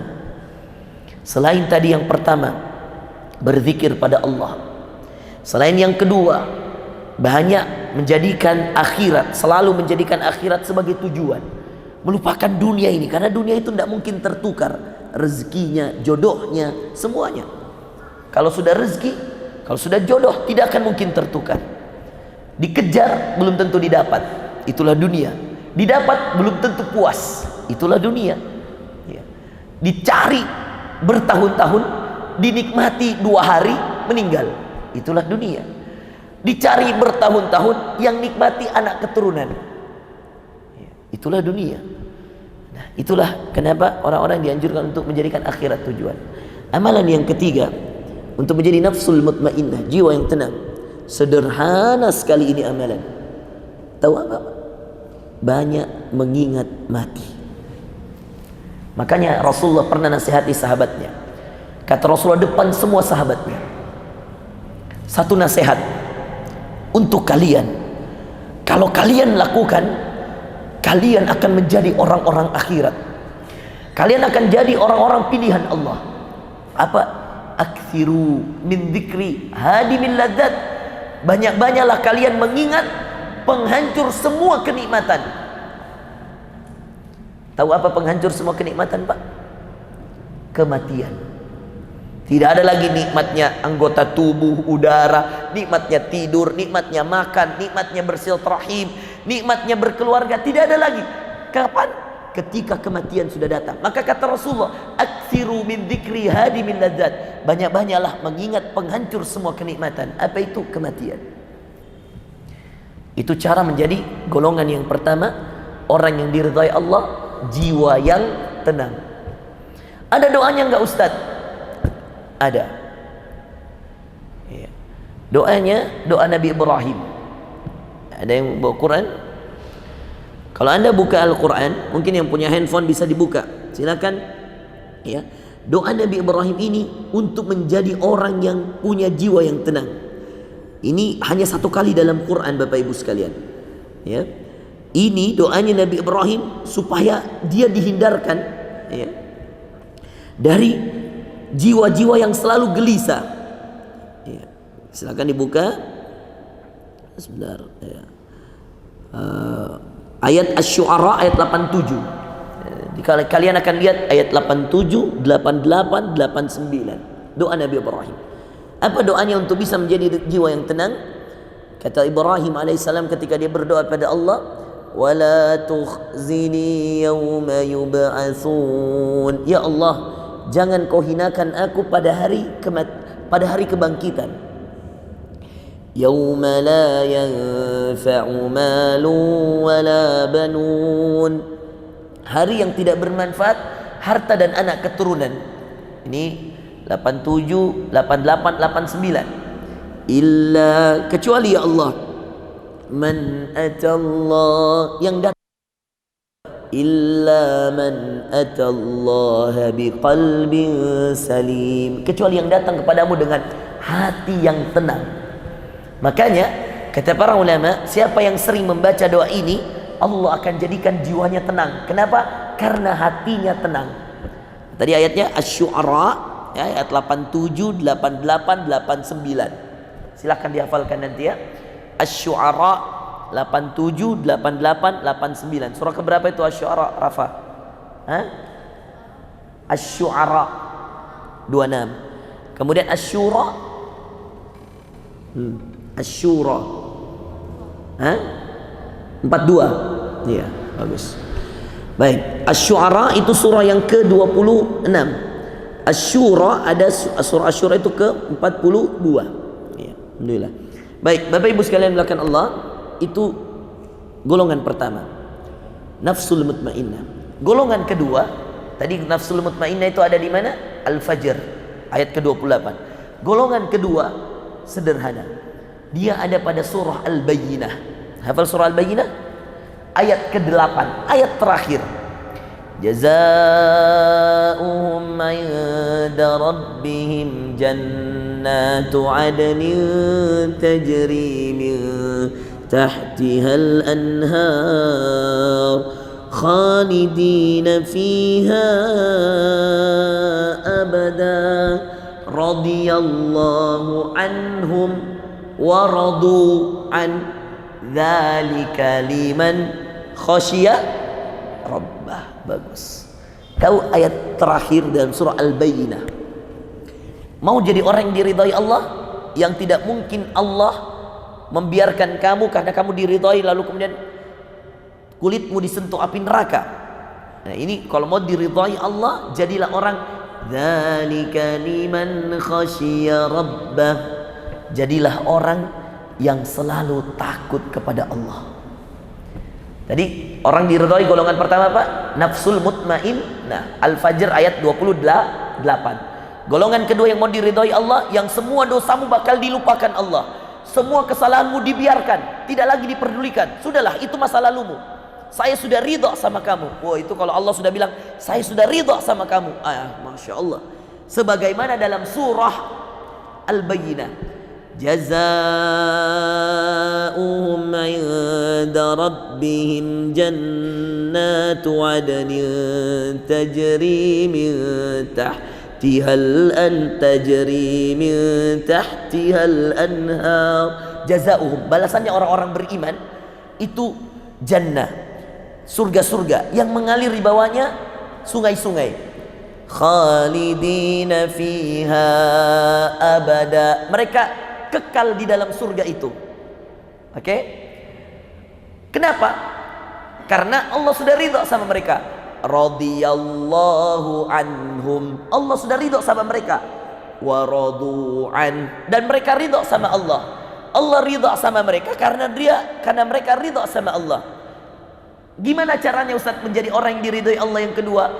S1: selain tadi yang pertama, berzikir pada Allah, selain yang kedua, banyak menjadikan akhirat, selalu menjadikan akhirat sebagai tujuan, melupakan dunia ini, karena dunia itu tidak mungkin tertukar, rezekinya, jodohnya, semuanya. Kalau sudah rezeki, kalau sudah jodoh, tidak akan mungkin tertukar. Dikejar belum tentu didapat, itulah dunia. Didapat belum tentu puas. itulah dunia. Ya. Dicari bertahun-tahun, dinikmati 2 hari, meninggal, itulah dunia. Dicari bertahun-tahun, yang nikmati anak keturunan, ya, itulah dunia. Nah, itulah kenapa orang-orang dianjurkan untuk menjadikan akhirat tujuan. Amalan yang ketiga, untuk menjadi nafsul mutmainnah, jiwa yang tenang. Sederhana sekali ini amalan. Tahu apa? Banyak mengingat mati. Makanya Rasulullah pernah nasihati sahabatnya. Kata Rasulullah depan semua sahabatnya, satu nasihat untuk kalian, kalau kalian lakukan, kalian akan menjadi orang-orang akhirat. Kalian akan jadi orang-orang pilihan Allah. Apa? Aktsiru min dzikri hadimil ladzat. Banyak-banyaklah kalian mengingat penghancur semua kenikmatan. Tahu apa penghancur semua kenikmatan, Pak? Kematian. Tidak ada lagi nikmatnya anggota tubuh, udara, nikmatnya tidur, nikmatnya makan, nikmatnya bersilaturahim, nikmatnya berkeluarga. Tidak ada lagi. Kapan? Ketika kematian sudah datang. Maka kata Rasulullah, aktsiru min dzikri hadimil ladzat. Banyak-banyaklah mengingat penghancur semua kenikmatan. Apa itu? Kematian. Itu cara menjadi golongan yang pertama, orang yang diridhai Allah, jiwa yang tenang. Ada doanya enggak, Ustaz? Ada. Doanya doa Nabi Ibrahim. Ada yang bawa Quran? Kalau anda buka Al-Quran, mungkin yang punya handphone bisa dibuka, silakan. Ya, doa Nabi Ibrahim ini untuk menjadi orang yang punya jiwa yang tenang. Ini hanya 1 kali dalam Quran, Bapak Ibu sekalian. Ya, ini doanya Nabi Ibrahim supaya dia dihindarkan, ya, dari jiwa-jiwa yang selalu gelisah. Ya, silakan dibuka. Sebentar. Ya. Ayat Asy-Syu'ara ayat 87. Kalian akan lihat ayat 87, 88, 89. Doa Nabi Ibrahim. Apa doanya untuk bisa menjadi jiwa yang tenang? Kata Ibrahim alaihissalam ketika dia berdoa pada Allah, "Wala tukhzini yauma yub'atsun." Ya Allah, jangan kau hinakan aku pada hari kebangkitan. Yauma la yanfa'u malun wala banun. Hari yang tidak bermanfaat harta dan anak keturunan. Ini 87, 88, 89. Illa, kecuali ya Allah, man atallah, yang datang, illa man atallaha biqalbin salim, kecuali yang datang kepadamu dengan hati yang tenang. Makanya kata para ulama, siapa yang sering membaca doa ini, Allah akan jadikan jiwanya tenang. Kenapa? Karena hatinya tenang. Tadi ayatnya Asy-Syu'ara, ya, ayat 87, 88, 89. Silakan dihafalkan nanti ya. Asy-Syu'ara 87, 88, 89. Surah keberapa itu Asy-Syu'ara, Rafa? Asy-Syu'ara 26. Kemudian Asy-Syura, Asy-Syura 42. Iya, bagus. Baik, Asy-Syu'ara itu surah yang ke-26. Asy-Syura, ada surah Asy-Syura itu ke-42. Ya, alhamdulillah. Baik, Bapak Ibu sekalian melakukan Allah, itu golongan pertama, nafsul mutmainnah. Golongan kedua, tadi nafsul mutmainnah itu ada di mana? Al-Fajr ayat ke-28. Golongan kedua sederhana. Dia ada pada surah Al-Bayyinah. Hafal surah Al-Bayyinah? Ayat ke-8, ayat terakhir. Jazaa'uhum 'inda rabbihim jannatu 'adnin tajri min tahtihal anhar khalidina fiha abada radiyallahu anhum wa radu an dzalika liman khasyiya rabbah. Bagus. Tahu ayat terakhir dalam surah Al-Bayyinah. Mau jadi orang yang diridhai Allah, yang tidak mungkin Allah membiarkan kamu karena kamu diridhai lalu kemudian kulitmu disentuh api neraka. Nah ini kalau mau diridhai Allah, jadilah orang dzalika liman khasyiya rabbah. Jadilah orang yang selalu takut kepada Allah. Tadi orang diridhai golongan pertama apa? Nafsul mutmainnah. Al-Fajr ayat 28. Golongan kedua yang mau diridhai Allah, yang semua dosamu bakal dilupakan Allah, semua kesalahanmu dibiarkan, tidak lagi diperdulikan. Sudahlah, itu masa lalumu. Saya sudah ridha sama kamu. Wah, itu kalau Allah sudah bilang saya sudah ridha sama kamu, Masya Allah. Sebagaimana dalam surah Al-Bayyinah, jazaa'uhum 'inda rabbihim jannatu 'adnin tajri min tahtihal anhar. Jazaa'uhum, balasannya orang-orang beriman itu jannah, surga-surga yang mengalir di bawahnya sungai-sungai. Khalidina fiha abada, mereka kekal di dalam surga itu. Oke? Kenapa? Karena Allah sudah ridha sama mereka. Radhiyallahu anhum, Allah sudah ridha sama mereka. Wa radu'an, dan mereka ridha sama Allah. Allah ridha sama mereka karena mereka ridha sama Allah. Gimana caranya Ustaz menjadi orang yang diridhai Allah yang kedua?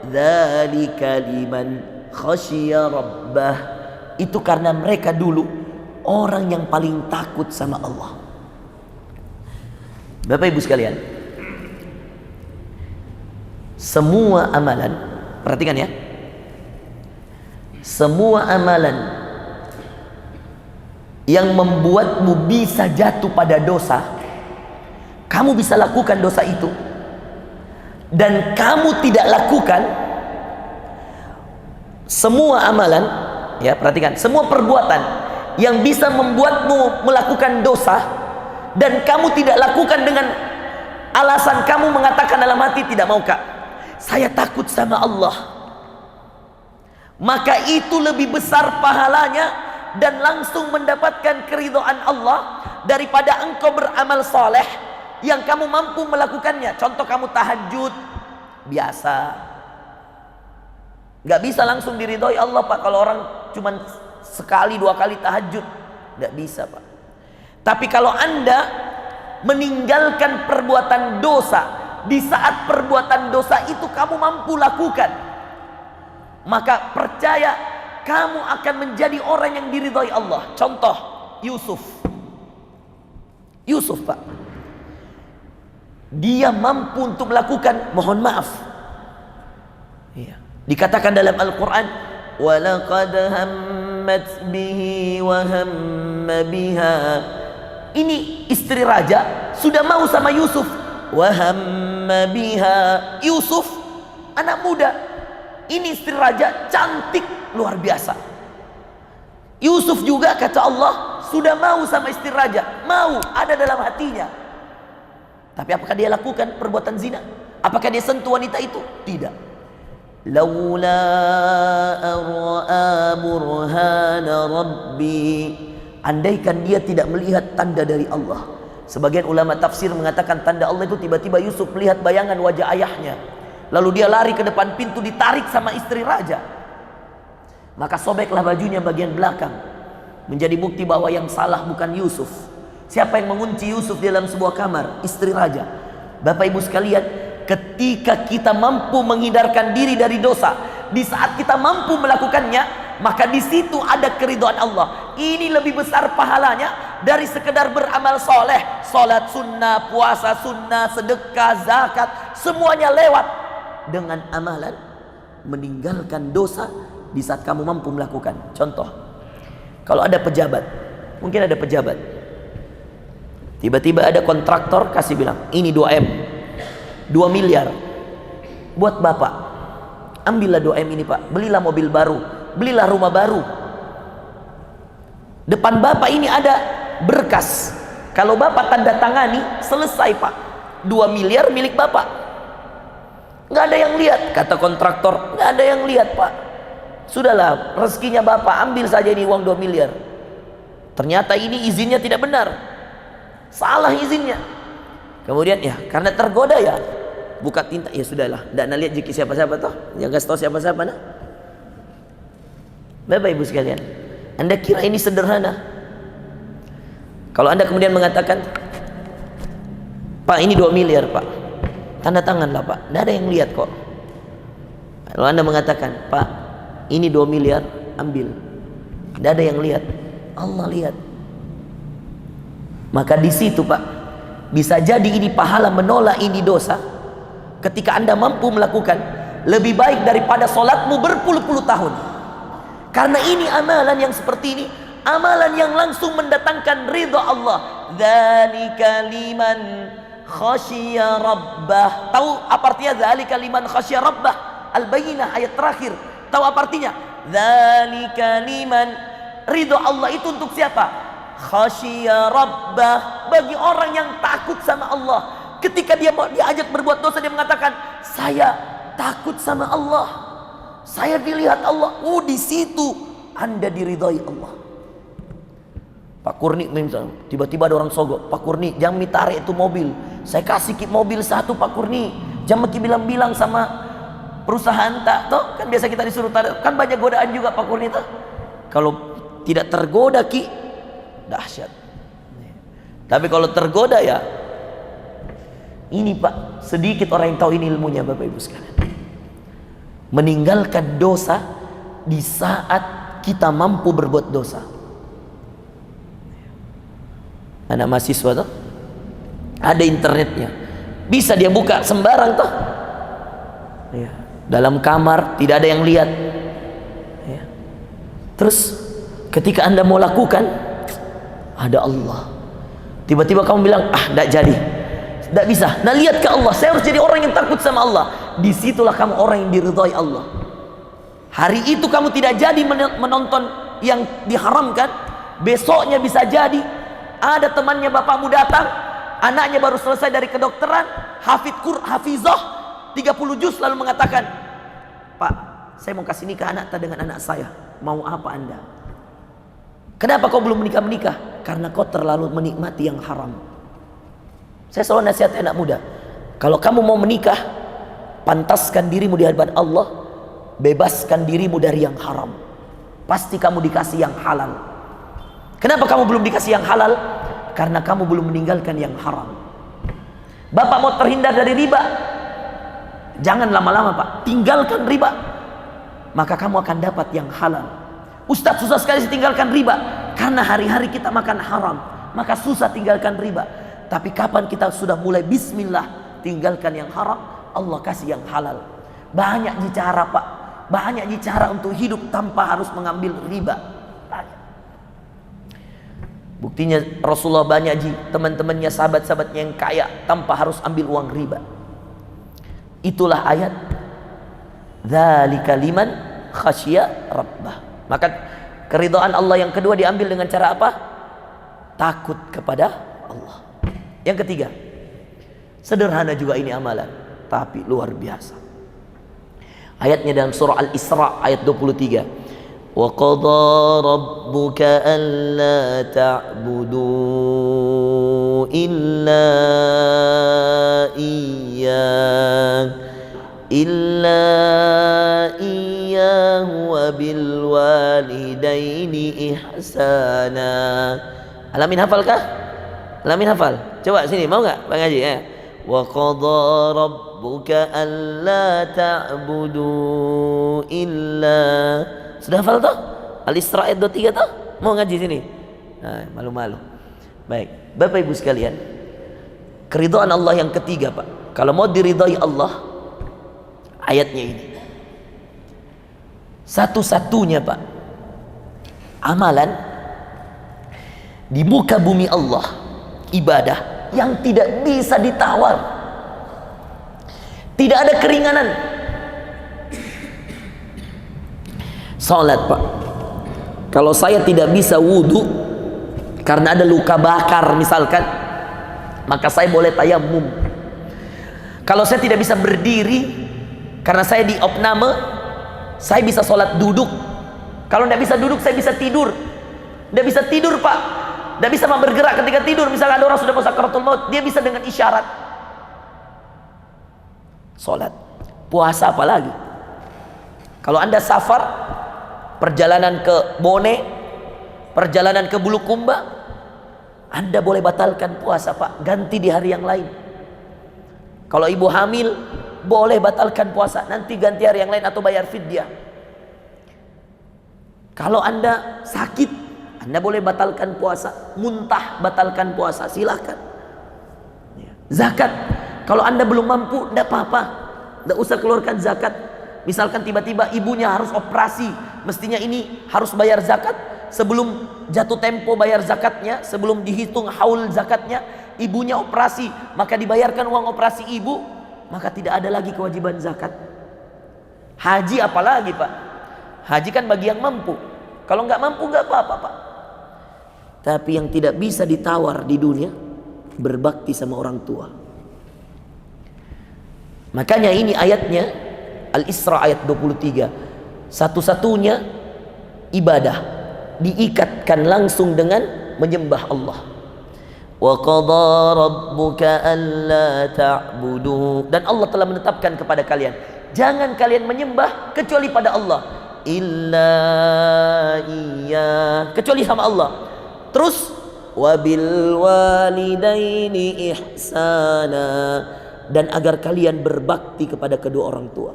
S1: Dzalika liman khasyiya rabbah. Itu karena mereka dulu orang yang paling takut sama Allah. Bapak Ibu sekalian, semua amalan, perhatikan ya, semua amalan yang membuatmu bisa jatuh pada dosa, kamu bisa lakukan dosa itu, dan kamu tidak lakukan. Semua amalan, ya perhatikan, semua perbuatan yang bisa membuatmu melakukan dosa dan kamu tidak lakukan dengan alasan kamu mengatakan dalam hati, tidak mau Kak, saya takut sama Allah, maka itu lebih besar pahalanya dan langsung mendapatkan keridhaan Allah daripada engkau beramal soleh yang kamu mampu melakukannya. Contoh, kamu tahajud biasa, nggak bisa langsung diridhoi Allah Pak. Kalau orang cuman sekali dua kali tahajud, nggak bisa Pak. Tapi kalau Anda meninggalkan perbuatan dosa di saat perbuatan dosa itu kamu mampu lakukan, maka percaya kamu akan menjadi orang yang diridhoi Allah. Contoh Yusuf Pak, dia mampu untuk melakukan, mohon maaf, iya, dikatakan dalam Al-Quran, walaqad hammat bihi wa hamma biha. Ini istri raja sudah mau sama Yusuf. Wa hamma biha, Yusuf anak muda, ini istri raja cantik luar biasa. Yusuf juga kata Allah sudah mau sama istri raja, mau, ada dalam hatinya. Tapi apakah dia lakukan perbuatan zina? Apakah dia sentuh wanita itu? Tidak. Laula ar'a burhana rabbi, andaikan dia tidak melihat tanda dari Allah. Sebagian ulama tafsir mengatakan tanda Allah itu tiba-tiba Yusuf melihat bayangan wajah ayahnya, lalu dia lari ke depan pintu, ditarik sama istri raja, maka sobeklah bajunya bagian belakang, menjadi bukti bahwa yang salah bukan Yusuf. Siapa yang mengunci Yusuf di dalam sebuah kamar? Istri raja. Bapak Ibu sekalian, ketika kita mampu menghindarkan diri dari dosa, di saat kita mampu melakukannya, maka di situ ada keridhaan Allah. Ini lebih besar pahalanya dari sekedar beramal soleh, salat sunnah, puasa sunnah, sedekah, zakat, semuanya lewat dengan amalan meninggalkan dosa di saat kamu mampu melakukan. Contoh, kalau ada pejabat, mungkin ada pejabat, tiba-tiba ada kontraktor kasih bilang, ini 2M, 2 miliar buat bapak, ambillah 2M ini Pak, belilah mobil baru, belilah rumah baru. Depan bapak ini ada berkas, kalau bapak tanda tangani selesai Pak, 2 miliar milik bapak. Nggak ada yang lihat, kata kontraktor, nggak ada yang lihat Pak, sudahlah rezekinya bapak, ambil saja ini uang 2 miliar. Ternyata ini izinnya tidak benar, salah izinnya. Kemudian ya karena tergoda ya, buka tinta, ya sudahlah, tidak nak lihat jiki siapa-siapa toh, jangan kasih tahu siapa-siapa nah. Bapak ibu sekalian, anda kira ini sederhana? Kalau anda kemudian mengatakan, Pak ini 2 miliar Pak, tanda tangan lah Pak, tidak ada yang lihat kok. Kalau anda mengatakan, Pak ini 2 miliar, ambil, tidak ada yang lihat, Allah lihat. Maka di situ Pak, bisa jadi ini pahala menolak ini dosa. Ketika anda mampu melakukan, lebih baik daripada solatmu berpuluh-puluh tahun. Karena ini amalan yang seperti ini, amalan yang langsung mendatangkan ridha Allah. Dzalika liman khasyiya rabbah. Tahu apa artinya dzalika liman khasyiya rabbah? Al-Bayyinah ayat terakhir. Tahu apa artinya? Dzalika liman, ridha Allah itu untuk siapa? Khasyiya rabbah, bagi orang yang takut sama Allah. Ketika dia diajak berbuat dosa, dia mengatakan, saya takut sama Allah, saya dilihat Allah. Oh, di situ anda diridhai Allah. Pak Kurni misalnya, tiba-tiba ada orang sogok, Pak Kurni jangan tarik itu mobil, saya kasih mobil satu Pak Kurni, jangan bilang-bilang sama perusahaan tak toh, kan biasa kita disuruh tarik, kan banyak godaan juga Pak Kurni toh. Kalau tidak tergoda ki dahsyat, tapi kalau tergoda ya ini Pak, sedikit orang yang tahu ini ilmunya Bapak Ibu sekalian. Meninggalkan dosa di saat kita mampu berbuat dosa. Anak mahasiswa tuh ada internetnya, bisa dia buka sembarang toh ya. Dalam kamar tidak ada yang lihat ya. Terus ketika anda mau lakukan, ada Allah, tiba-tiba kamu bilang, ah tidak jadi, tidak bisa, nah lihat ke Allah, saya harus jadi orang yang takut sama Allah. Disitulah kamu orang yang diridhai Allah. Hari itu kamu tidak jadi menonton yang diharamkan, besoknya bisa jadi ada temannya bapakmu datang, anaknya baru selesai dari kedokteran, hafizah 30 juz, lalu mengatakan, Pak saya mau kasih nikah anak dengan anak saya, mau apa anda? Kenapa kau belum menikah? Karena kau terlalu menikmati yang haram. Saya selalu nasihat anak muda, kalau kamu mau menikah, pantaskan dirimu di hadapan Allah, bebaskan dirimu dari yang haram, pasti kamu dikasih yang halal. Kenapa kamu belum dikasih yang halal? Karena kamu belum meninggalkan yang haram. Bapak mau terhindar dari riba, jangan lama-lama Pak, tinggalkan riba, maka kamu akan dapat yang halal. Ustadz susah sekali tinggalkan riba, karena hari-hari kita makan haram, maka susah tinggalkan riba. Tapi kapan kita sudah mulai bismillah tinggalkan yang haram, Allah kasih yang halal. Banyak cara Pak, banyak cara untuk hidup tanpa harus mengambil riba. Buktinya Rasulullah banyak teman-temannya, sahabat-sahabatnya yang kaya tanpa harus ambil uang riba. Itulah ayat dzalika liman khasyiya rabbah. Maka keridhaan Allah yang kedua diambil dengan cara apa? Takut kepada Allah. Yang ketiga, sederhana juga ini amalan, tapi luar biasa. Ayatnya dalam surah Al-Isra ayat 23. وَقَضَى رَبُّكَ أَلَّا تَعْبُدُوا إِلَّا إِيَّاهُ وَبِالْوَالِدَيْنِ إِحْسَانًا. Alamin hafalkah? Alamin hafal? Coba sini, mau nggak Bang Haji ya? وَقَضَى رَبُّكَ أَلَّا تَعْبُدُوا إِلَّا. Sudah hafal toh? Al-Isra ayat 23 toh? Mau ngaji sini? Nah, malu-malu. Baik, Bapak Ibu sekalian, keridhaan Allah yang ketiga Pak. Kalau mau diridhai Allah, ayatnya ini. Satu-satunya Pak amalan di muka bumi Allah, ibadah yang tidak bisa ditawar, tidak ada keringanan. Salat Pak, kalau saya tidak bisa wudhu karena ada luka bakar misalkan, maka saya boleh tayamum. Kalau saya tidak bisa berdiri karena saya di opname, saya bisa sholat duduk. Kalau tidak bisa duduk, saya bisa tidur. Tidak bisa tidur Pak, tidak bisa bergerak ketika tidur. Misalnya ada orang sudah sakaratul maut, dia bisa dengan isyarat. Sholat. Puasa apa lagi? Kalau Anda safar, perjalanan ke Bone, perjalanan ke Bulukumba, Anda boleh batalkan puasa Pak, ganti di hari yang lain. Kalau ibu hamil, boleh batalkan puasa, nanti ganti hari yang lain atau bayar fidyah. Kalau Anda sakit, Anda boleh batalkan puasa, muntah batalkan puasa, silahkan. Zakat, kalau Anda belum mampu, tidak apa-apa, tidak usah keluarkan zakat. Misalkan tiba-tiba ibunya harus operasi, mestinya ini harus bayar zakat. Sebelum jatuh tempo bayar zakatnya, sebelum dihitung haul zakatnya, ibunya operasi, maka dibayarkan uang operasi ibu, maka tidak ada lagi kewajiban zakat. Haji apalagi Pak? Haji kan bagi yang mampu. Kalau nggak mampu nggak apa-apa Pak. Tapi yang tidak bisa ditawar di dunia, berbakti sama orang tua. Makanya ini ayatnya Al-Isra ayat 23. Satu-satunya ibadah diikatkan langsung dengan menyembah Allah. Wa qadha rabbuka alla ta'budu, dan Allah telah menetapkan kepada kalian, jangan kalian menyembah kecuali pada Allah, illa iya, kecuali sama Allah. Terus wabil walidaini ihsana, dan agar kalian berbakti kepada kedua orang tua.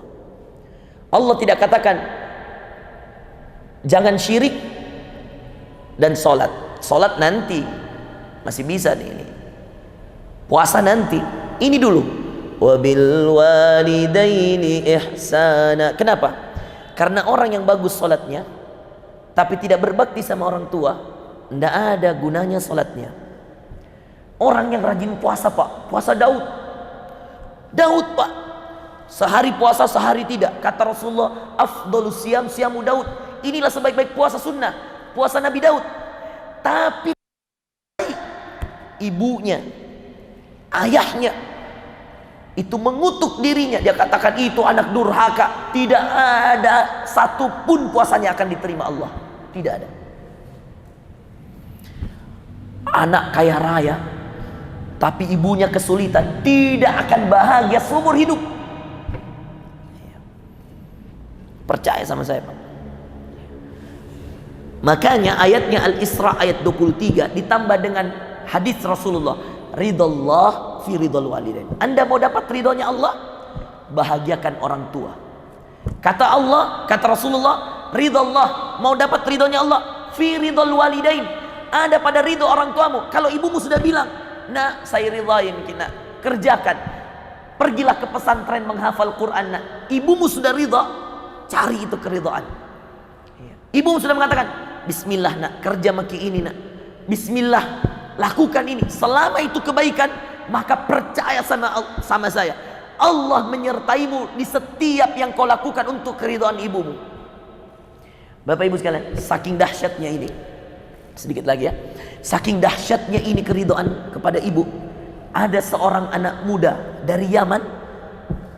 S1: Allah tidak katakan jangan syirik dan sholat. Sholat nanti masih bisa nih ini. Puasa nanti. Ini dulu. Wabil walidaini ihsana. Kenapa? Karena orang yang bagus sholatnya tapi tidak berbakti sama orang tua, tidak ada gunanya sholatnya. Orang yang rajin puasa Pak, puasa Daud Pak, sehari puasa sehari tidak. Kata Rasulullah, afdhalus siyam siyamu Daud. Inilah sebaik-baik puasa sunnah, puasa Nabi Daud. Tapi ibunya, ayahnya itu mengutuk dirinya. Dia katakan itu anak durhaka. Tidak ada satupun puasanya akan diterima Allah. Tidak ada. Anak kaya raya tapi ibunya kesulitan, tidak akan bahagia seumur hidup. Percaya sama saya Pak. Makanya ayatnya Al-Isra ayat 23 ditambah dengan hadis Rasulullah, ridallah fi ridal walidain. Anda mau dapat ridhonya Allah, bahagiakan orang tua. Kata Allah, kata Rasulullah, ridallah, mau dapat ridhonya Allah, fi ridal walidain, ada pada ridho orang tuamu. Kalau ibumu sudah bilang, nah saya ridhain kita, kerjakan. Pergilah ke pesantren menghafal Quran, nak. Ibumu sudah ridha, cari itu keridhaan. Ibumu sudah mengatakan, bismillah nak, kerja maki ini nak, bismillah, lakukan ini. Selama itu kebaikan, maka percaya sama saya, Allah menyertaimu di setiap yang kau lakukan untuk keridhaan ibumu. Bapak ibu sekalian, saking dahsyatnya ini, sedikit lagi ya, saking dahsyatnya ini keridhaan kepada ibu, ada seorang anak muda dari Yaman,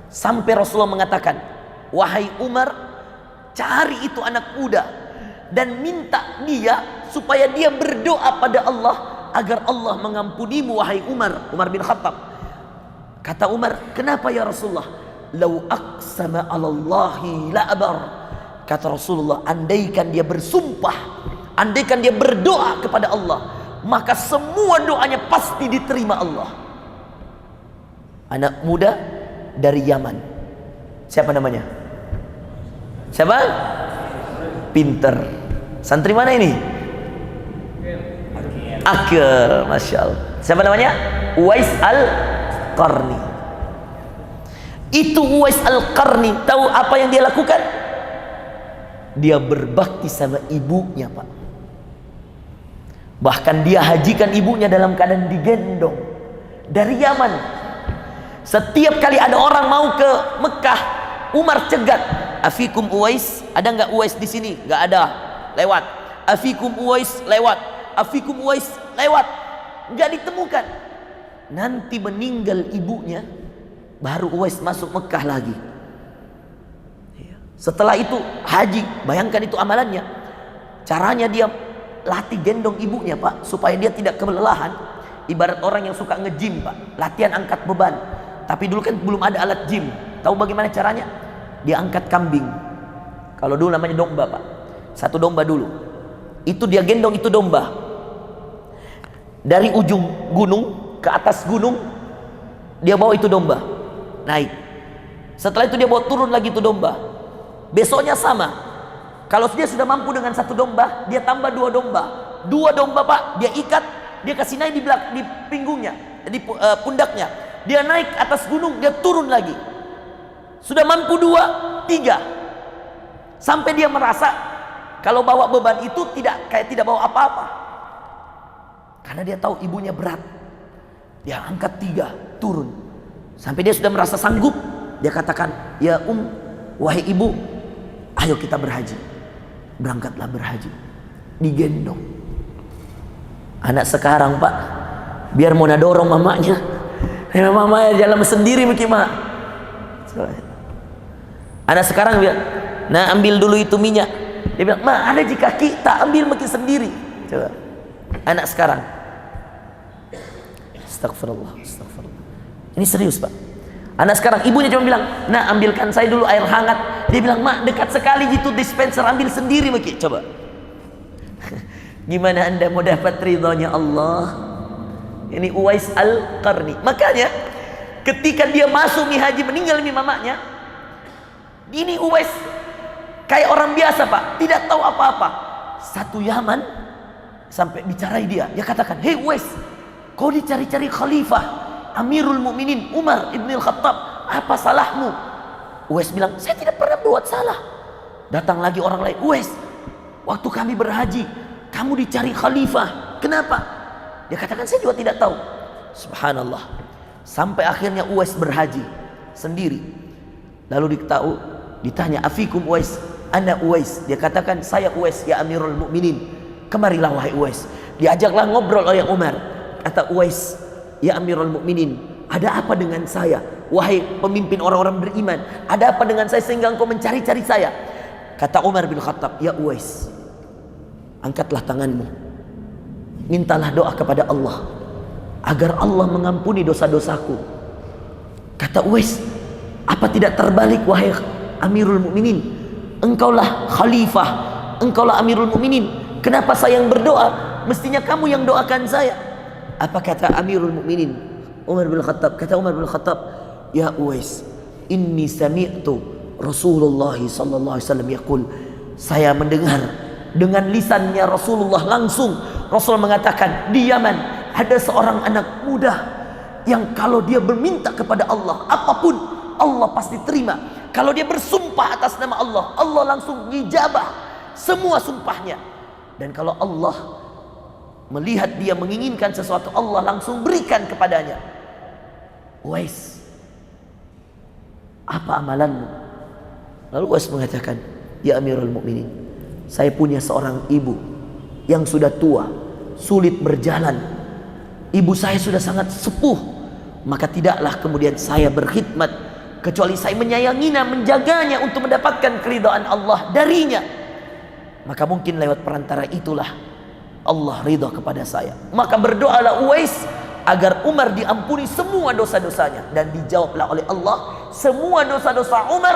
S1: sampai Rasulullah mengatakan, wahai Umar, cari itu anak muda dan minta dia supaya dia berdoa pada Allah agar Allah mengampunimu wahai Umar bin Khattab. Kata Umar, kenapa ya Rasulullah? Lau aqsama 'alallahi la abar. Kata Rasulullah, andaikan dia bersumpah, andaikan dia berdoa kepada Allah, maka semua doanya pasti diterima Allah. Anak muda dari Yaman. Siapa namanya? Siapa? Pinter. Santri mana ini? Akil, Masya Allah. Siapa namanya? Uwais Al-Qarni. Itu Uwais Al-Qarni, tahu apa yang dia lakukan? Dia berbakti sama ibunya Pak. Bahkan dia hajikan ibunya dalam keadaan digendong dari Yaman. Setiap kali ada orang mau ke Mekah, Umar cegat. Afikum Uwais, ada nggak Uwais di sini? Nggak ada, lewat. Afikum Uwais, lewat. Afikum Uwais, lewat. Nggak ditemukan. Nanti meninggal ibunya, baru Uwais masuk Mekah lagi. Setelah itu haji, bayangkan itu amalannya. Caranya dia latih gendong ibunya Pak, supaya dia tidak kelelahan. Ibarat orang yang suka nge-gym Pak, latihan angkat beban. Tapi dulu kan belum ada alat gym, Tahu bagaimana caranya? Dia angkat kambing. Kalau dulu namanya domba, Pak. Satu domba dulu. Itu dia gendong itu domba. Dari ujung gunung ke atas gunung, dia bawa itu domba. Naik. Setelah itu dia bawa turun lagi itu domba. Besoknya sama. Kalau dia sudah mampu dengan satu domba, dia tambah dua domba. Dua domba, Pak, dia ikat, dia kasih naik di pinggungnya, di pundaknya. Dia naik atas gunung, dia turun lagi. Sudah mampu 2, 3. Sampai dia merasa kalau bawa beban itu kayak tidak bawa apa-apa. Karena dia tahu ibunya berat. Dia angkat 3, turun. Sampai dia sudah merasa sanggup, dia katakan, "Ya wahai ibu, ayo kita berhaji." Berangkatlah berhaji. Digendong. Anak sekarang, Pak, biar mau dorong mamanya, mamanya jalan sendiri mungkin, Mak. Anak sekarang bilang, "Nah, ambil dulu itu minyak." Dia bilang, "Ma, ada di kaki, tak ambil makin sendiri." Coba. Anak sekarang. Astagfirullah, astagfirullah. Ini serius, Pak. Anak sekarang, ibunya cuma bilang, "Nah, ambilkan saya dulu air hangat." Dia bilang, "Mak, dekat sekali gitu dispenser, ambil sendiri makin." Coba. Gimana Anda mau dapat ridhonya Allah? Ini Uwais Al-Qarni. Makanya ketika dia masuk haji, meninggal mamanya, ini Uwais kayak orang biasa, Pak, tidak tahu apa-apa. Satu Yaman sampai bicarai dia. Dia katakan, "Hei Uwais, kau dicari-cari khalifah Amirul Mukminin Umar Ibn Al-Khattab, apa salahmu?" Uwais bilang, "Saya tidak pernah buat salah." Datang lagi orang lain, "Uwais, waktu kami berhaji, kamu dicari khalifah, kenapa?" Dia katakan, "Saya juga tidak tahu." Subhanallah. Sampai akhirnya Uwais berhaji sendiri. Lalu ditanya, "Afikum Uwais?" "Ana Uwais." Dia katakan, "Saya Uwais ya Amirul Mukminin." "Kemarilah wahai Uwais." Diajaklah ngobrol oleh Umar. Kata Uwais, "Ya Amirul Mukminin, ada apa dengan saya? Wahai pemimpin orang-orang beriman, ada apa dengan saya sehingga engkau mencari-cari saya?" Kata Umar bin Khattab, "Ya Uwais, angkatlah tanganmu, mintalah doa kepada Allah agar Allah mengampuni dosa-dosaku." Kata Uwais, "Apa tidak terbalik wahai Amirul Mukminin? Engkaulah khalifah, engkaulah Amirul Mukminin. Kenapa saya yang berdoa? Mestinya kamu yang doakan saya." Apa kata Amirul Mukminin Umar bin Khattab? Kata Umar bin Khattab, "Ya Uwais, inni sami'tu Rasulullah sallallahu alaihi wasallam yaqul." Saya mendengar dengan lisannya Rasulullah langsung. Rasul mengatakan, di Yaman ada seorang anak muda yang kalau dia berminta kepada Allah apapun, Allah pasti terima. Kalau dia bersumpah atas nama Allah, Allah langsung ijabah semua sumpahnya. Dan kalau Allah melihat dia menginginkan sesuatu, Allah langsung berikan kepadanya. Uwais, apa amalanmu? Lalu Uwais mengatakan, "Ya Amirul Mukminin, saya punya seorang ibu yang sudah tua, sulit berjalan. Ibu saya sudah sangat sepuh, maka tidaklah kemudian saya berkhidmat kecuali saya menyayanginya, menjaganya untuk mendapatkan keridhaan Allah darinya. Maka mungkin lewat perantara itulah Allah ridha kepada saya." Maka berdoalah Uwais agar Umar diampuni semua dosa-dosanya. Dan dijawablah oleh Allah semua dosa-dosa Umar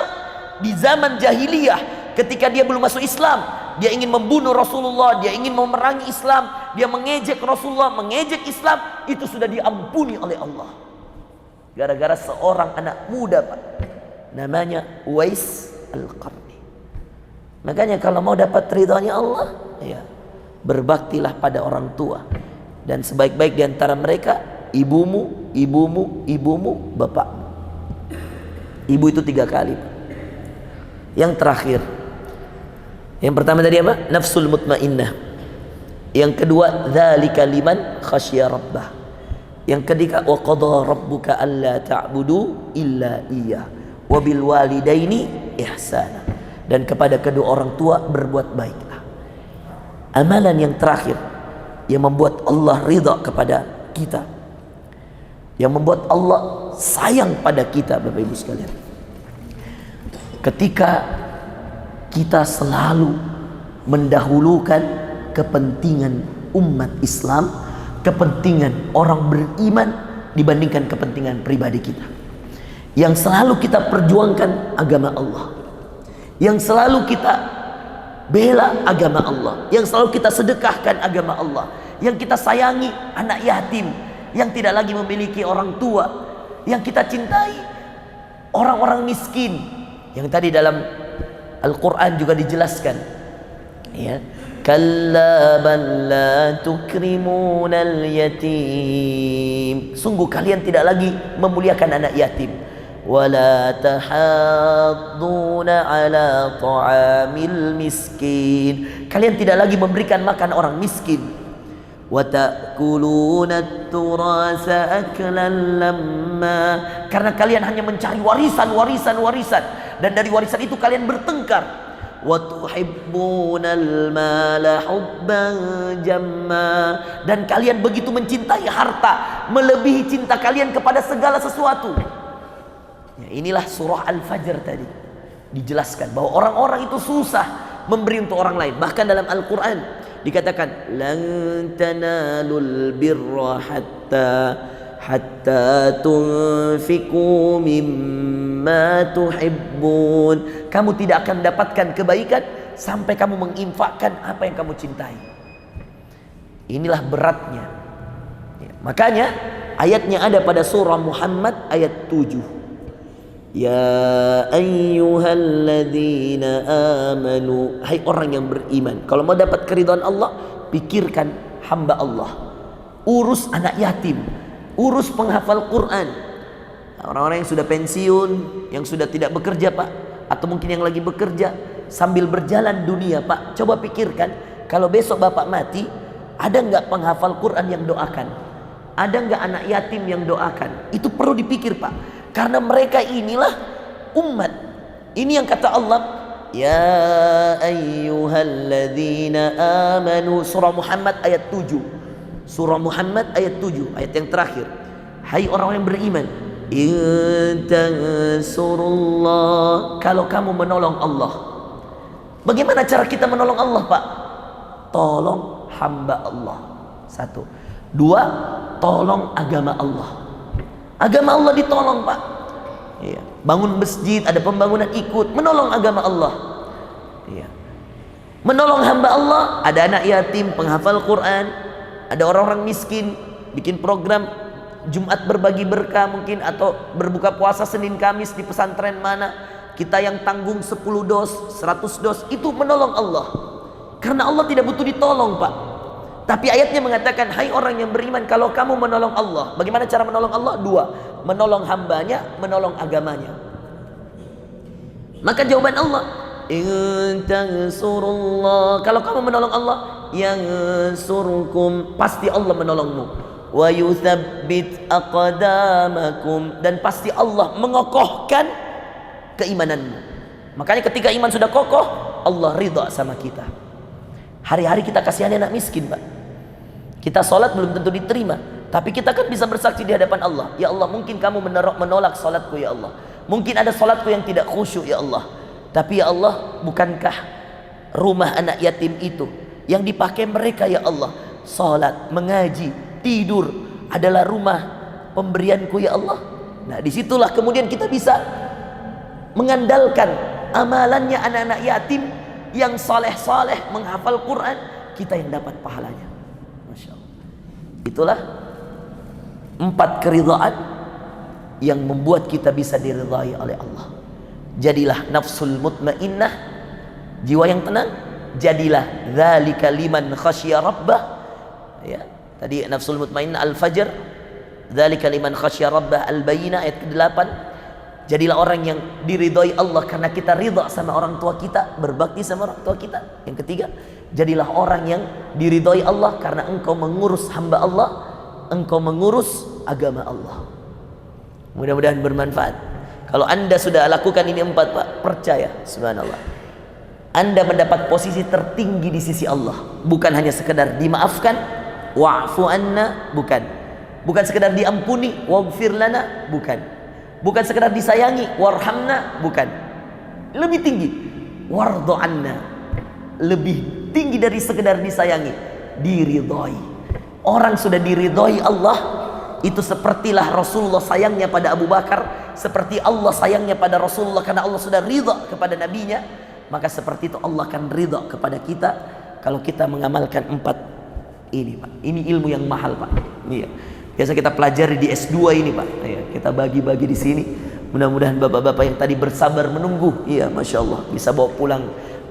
S1: di zaman jahiliyah. Ketika dia belum masuk Islam, dia ingin membunuh Rasulullah, dia ingin memerangi Islam, dia mengejek Rasulullah, mengejek Islam, itu sudah diampuni oleh Allah. Gara-gara seorang anak muda, Pak, namanya Uwais Al-Qarni. Makanya kalau mau dapat ridhanya Allah, ya, berbaktilah pada orang tua. Dan sebaik-baik diantara mereka, ibumu, ibumu, ibumu, bapakmu. Ibu itu 3 kali, Pak. Yang terakhir, yang pertama tadi apa? Nafsul mutmainnah. Yang kedua, dzalika liman khasyya rabbah. Yang ketiga, wa qadha rabbuka alla ta'budu illa iyyah wa bil walidaini ihsana. Dan kepada kedua orang tua berbuat baiklah. Amalan yang terakhir yang membuat Allah ridha kepada kita, yang membuat Allah sayang pada kita, Bapak Ibu sekalian, ketika kita selalu mendahulukan kepentingan umat Islam, kepentingan orang beriman dibandingkan kepentingan pribadi kita. yang selalu kita perjuangkan agama Allah, yang selalu kita bela agama Allah, yang selalu kita sedekahkan agama Allah, yang kita sayangi anak yatim yang tidak lagi memiliki orang tua, yang kita cintai orang-orang miskin, yang tadi dalam Al-Quran juga dijelaskan, ya, kalla bal la tukrimunal yatim, sungguh kalian tidak lagi memuliakan anak yatim, wala tahadduna ala ta'amil miskin, kalian tidak lagi memberikan makan orang miskin, wa ta'kuluna at-turasa aklan lamma, karena kalian hanya mencari warisan, dan dari warisan itu kalian bertengkar, wa tuhibbunal mala hubban jamma, dan kalian begitu mencintai harta melebihi cinta kalian kepada segala sesuatu. Ya, inilah surah Al-Fajr tadi dijelaskan bahwa orang-orang itu susah memberi untuk orang lain. Bahkan dalam Al-Quran dikatakan lan tanalul birra hatta tunfiqu mimma tuhibbun, kamu tidak akan mendapatkan kebaikan sampai kamu menginfakkan apa yang kamu cintai. Inilah beratnya, ya, makanya ayatnya ada pada surah Muhammad ayat 7. Ya ayyuhalladzina amanu, hai orang yang beriman, kalau mau dapat keridhaan Allah, pikirkan hamba Allah, urus anak yatim, urus penghafal Quran, orang-orang yang sudah pensiun, yang sudah tidak bekerja Pak, atau mungkin yang lagi bekerja sambil berjalan dunia Pak, coba pikirkan kalau besok Bapak mati, ada nggak penghafal Quran yang doakan, ada nggak anak yatim yang doakan? Itu perlu dipikir Pak, karena mereka inilah umat. Ini yang kata Allah, ya ayyuhalladzina amanu, surah Muhammad ayat 7. Surah Muhammad ayat 7, ayat yang terakhir. Hai orang yang beriman, in tansurullah, kalau kamu menolong Allah. Bagaimana cara kita menolong Allah Pak? Tolong hamba Allah. 1. 2, tolong agama Allah. Agama Allah ditolong Pak, ya. Bangun masjid, ada pembangunan, ikut menolong agama Allah, ya. Menolong hamba Allah, ada anak yatim penghafal Quran, ada orang-orang miskin, bikin program Jumat berbagi berkah mungkin, atau berbuka puasa Senin Kamis di pesantren mana, kita yang tanggung 10 dos, 100 dos, itu menolong Allah, karena Allah tidak butuh ditolong Pak. Tapi ayatnya mengatakan, hai orang yang beriman, kalau kamu menolong Allah, bagaimana cara menolong Allah? 2, menolong hambanya, menolong agamanya. Maka jawaban Allah, in tansurullah, kalau kamu menolong Allah, yansurkum, pasti Allah menolongmu, wa yuthabbit aqdamakum, dan pasti Allah mengokohkan keimananmu. Makanya ketika iman sudah kokoh, Allah ridha sama kita. Hari-hari kita kasihani anak miskin Pak, kita sholat belum tentu diterima, tapi kita kan bisa bersaksi di hadapan Allah, ya Allah mungkin kamu menolak sholatku ya Allah, mungkin ada sholatku yang tidak khusyuk ya Allah, tapi ya Allah bukankah rumah anak yatim itu yang dipakai mereka ya Allah, sholat, mengaji, tidur adalah rumah pemberianku ya Allah. Nah disitulah kemudian kita bisa mengandalkan amalannya anak-anak yatim yang soleh-soleh menghafal Quran, kita yang dapat pahalanya. Masya Allah. Itulah 4 keridhaan yang membuat kita bisa diridhai oleh Allah. Jadilah nafsul mutmainnah, jiwa yang tenang. Jadilah dzalika liman khasyiya rabbah, ya. Tadi nafsul mutmainnah Al-Fajr, dzalika liman khasyiya rabbah Al-Bayyinah ayat ke-8. Jadilah orang yang diridhai Allah karena kita ridha sama orang tua kita, berbakti sama orang tua kita. Yang ketiga, jadilah orang yang diridhai Allah karena engkau mengurus hamba Allah, engkau mengurus agama Allah. Mudah-mudahan bermanfaat. Kalau Anda sudah lakukan ini 4 Pak, percaya, subhanallah, Anda mendapat posisi tertinggi di sisi Allah. Bukan hanya sekedar dimaafkan, wa'fu anna, bukan sekedar diampuni, waghfir lana, bukan sekedar disayangi, warhamna, bukan. Lebih tinggi, wardo anna, lebih tinggi dari sekedar disayangi, diridhoi. Orang sudah diridhoi Allah, itu sepertilah Rasulullah sayangnya pada Abu Bakar seperti Allah sayangnya pada Rasulullah karena Allah sudah ridha kepada nabinya, maka seperti itu Allah akan ridha kepada kita kalau kita mengamalkan 4 ini, Pak. Ini ilmu yang mahal, Pak. Iya. Biasa kita pelajari di S2 ini, Pak. Iya, kita bagi-bagi di sini. Mudah-mudahan bapak-bapak yang tadi bersabar menunggu, iya, Masya Allah, bisa bawa pulang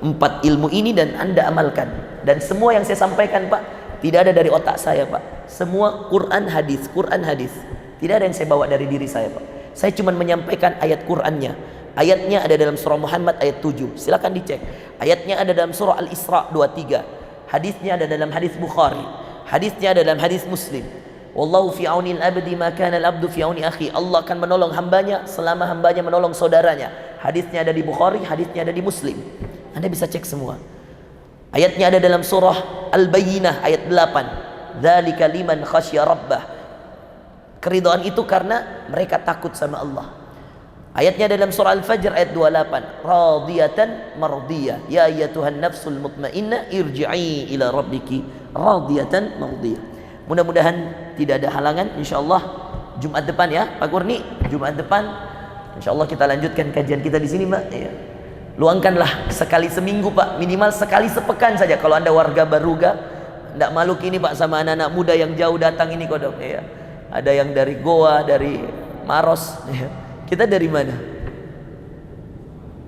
S1: 4 ilmu ini dan Anda amalkan. Dan semua yang saya sampaikan, Pak, tidak ada dari otak saya, Pak. Semua Quran hadis, Quran hadis. Tidak ada yang saya bawa dari diri saya, Pak. Saya cuma menyampaikan ayat Qurannya. Ayatnya ada dalam surah Muhammad ayat 7. Silakan dicek. Ayatnya ada dalam surah Al-Isra 23. Hadisnya ada dalam hadis Bukhari. Hadisnya ada dalam hadis Muslim. Wallahu fi auni al-abdi ma kana al-abdu fi auni akhi. Allah akan menolong hambanya selama hambanya menolong saudaranya. Hadisnya ada di Bukhari, hadisnya ada di Muslim. Anda bisa cek semua. Ayatnya ada dalam surah Al-Bayyinah ayat 8. Dzalika liman khasyya rabbah. Keridhaan itu karena mereka takut sama Allah. Ayatnya dalam surah Al-Fajr ayat 28. Radiyatan mardiyah. Ya ayyatuhan nafsul mutmainnah irji'i ila rabbiki radiyatan mardiyah. Mudah-mudahan tidak ada halangan, insyaallah Jumat depan ya Pak Kurni, Jumat depan insyaallah kita lanjutkan kajian kita di sini, Mbak. Ya. Luangkanlah sekali seminggu, Pak, minimal sekali sepekan saja. Kalau Anda warga Baruga, tidak malu kini, Pak, sama anak-anak muda yang jauh datang ini, Kodok. Ya. Ada yang dari Goa, dari Maros. Ya. Kita dari mana?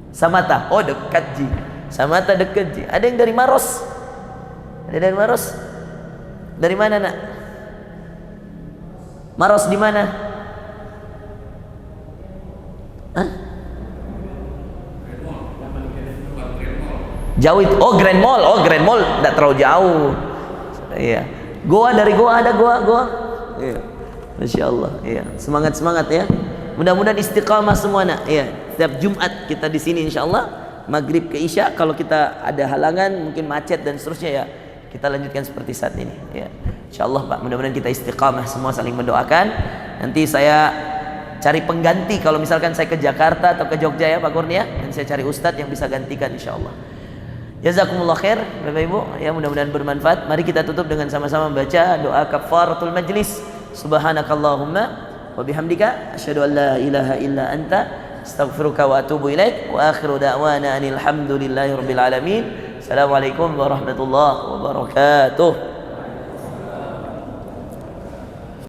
S1: Samata. Oh, dekat, Ji. Samata dekat, Ji. Ada yang dari Maros? Ada dari Maros? Dari mana, Nak? Maros di mana? Hah? Jauh itu. Oh, Grand Mall. Oh, Grand Mall tidak terlalu jauh. Iya. Goa, dari Goa ada Goa. Iya. Masya Allah. Iya. Semangat ya. Mudah-mudahan istiqamah semua, Nak. Iya. Setiap Jumat kita di sini insyaallah maghrib ke isya. Kalau kita ada halangan, mungkin macet dan seterusnya, ya kita lanjutkan seperti saat ini, ya. Insyaallah, Pak, mudah-mudahan kita istiqamah semua, saling mendoakan. Nanti saya cari pengganti kalau misalkan saya ke Jakarta atau ke Jogja, ya Pak Kurnia, dan saya cari ustadz yang bisa gantikan insyaallah. Jazakumullah khair, Bapak Ibu, ya, mudah-mudahan bermanfaat. Mari kita tutup dengan sama-sama membaca doa kafaratul majlis. Subhanakallahumma wa bihamdika asyhadu an la ilaha illa anta astaghfiruka wa atubu ilaik. Wa akhiru da'wana anil hamdulillahi rabbil alamin. Assalamualaikum warahmatullahi wabarakatuh.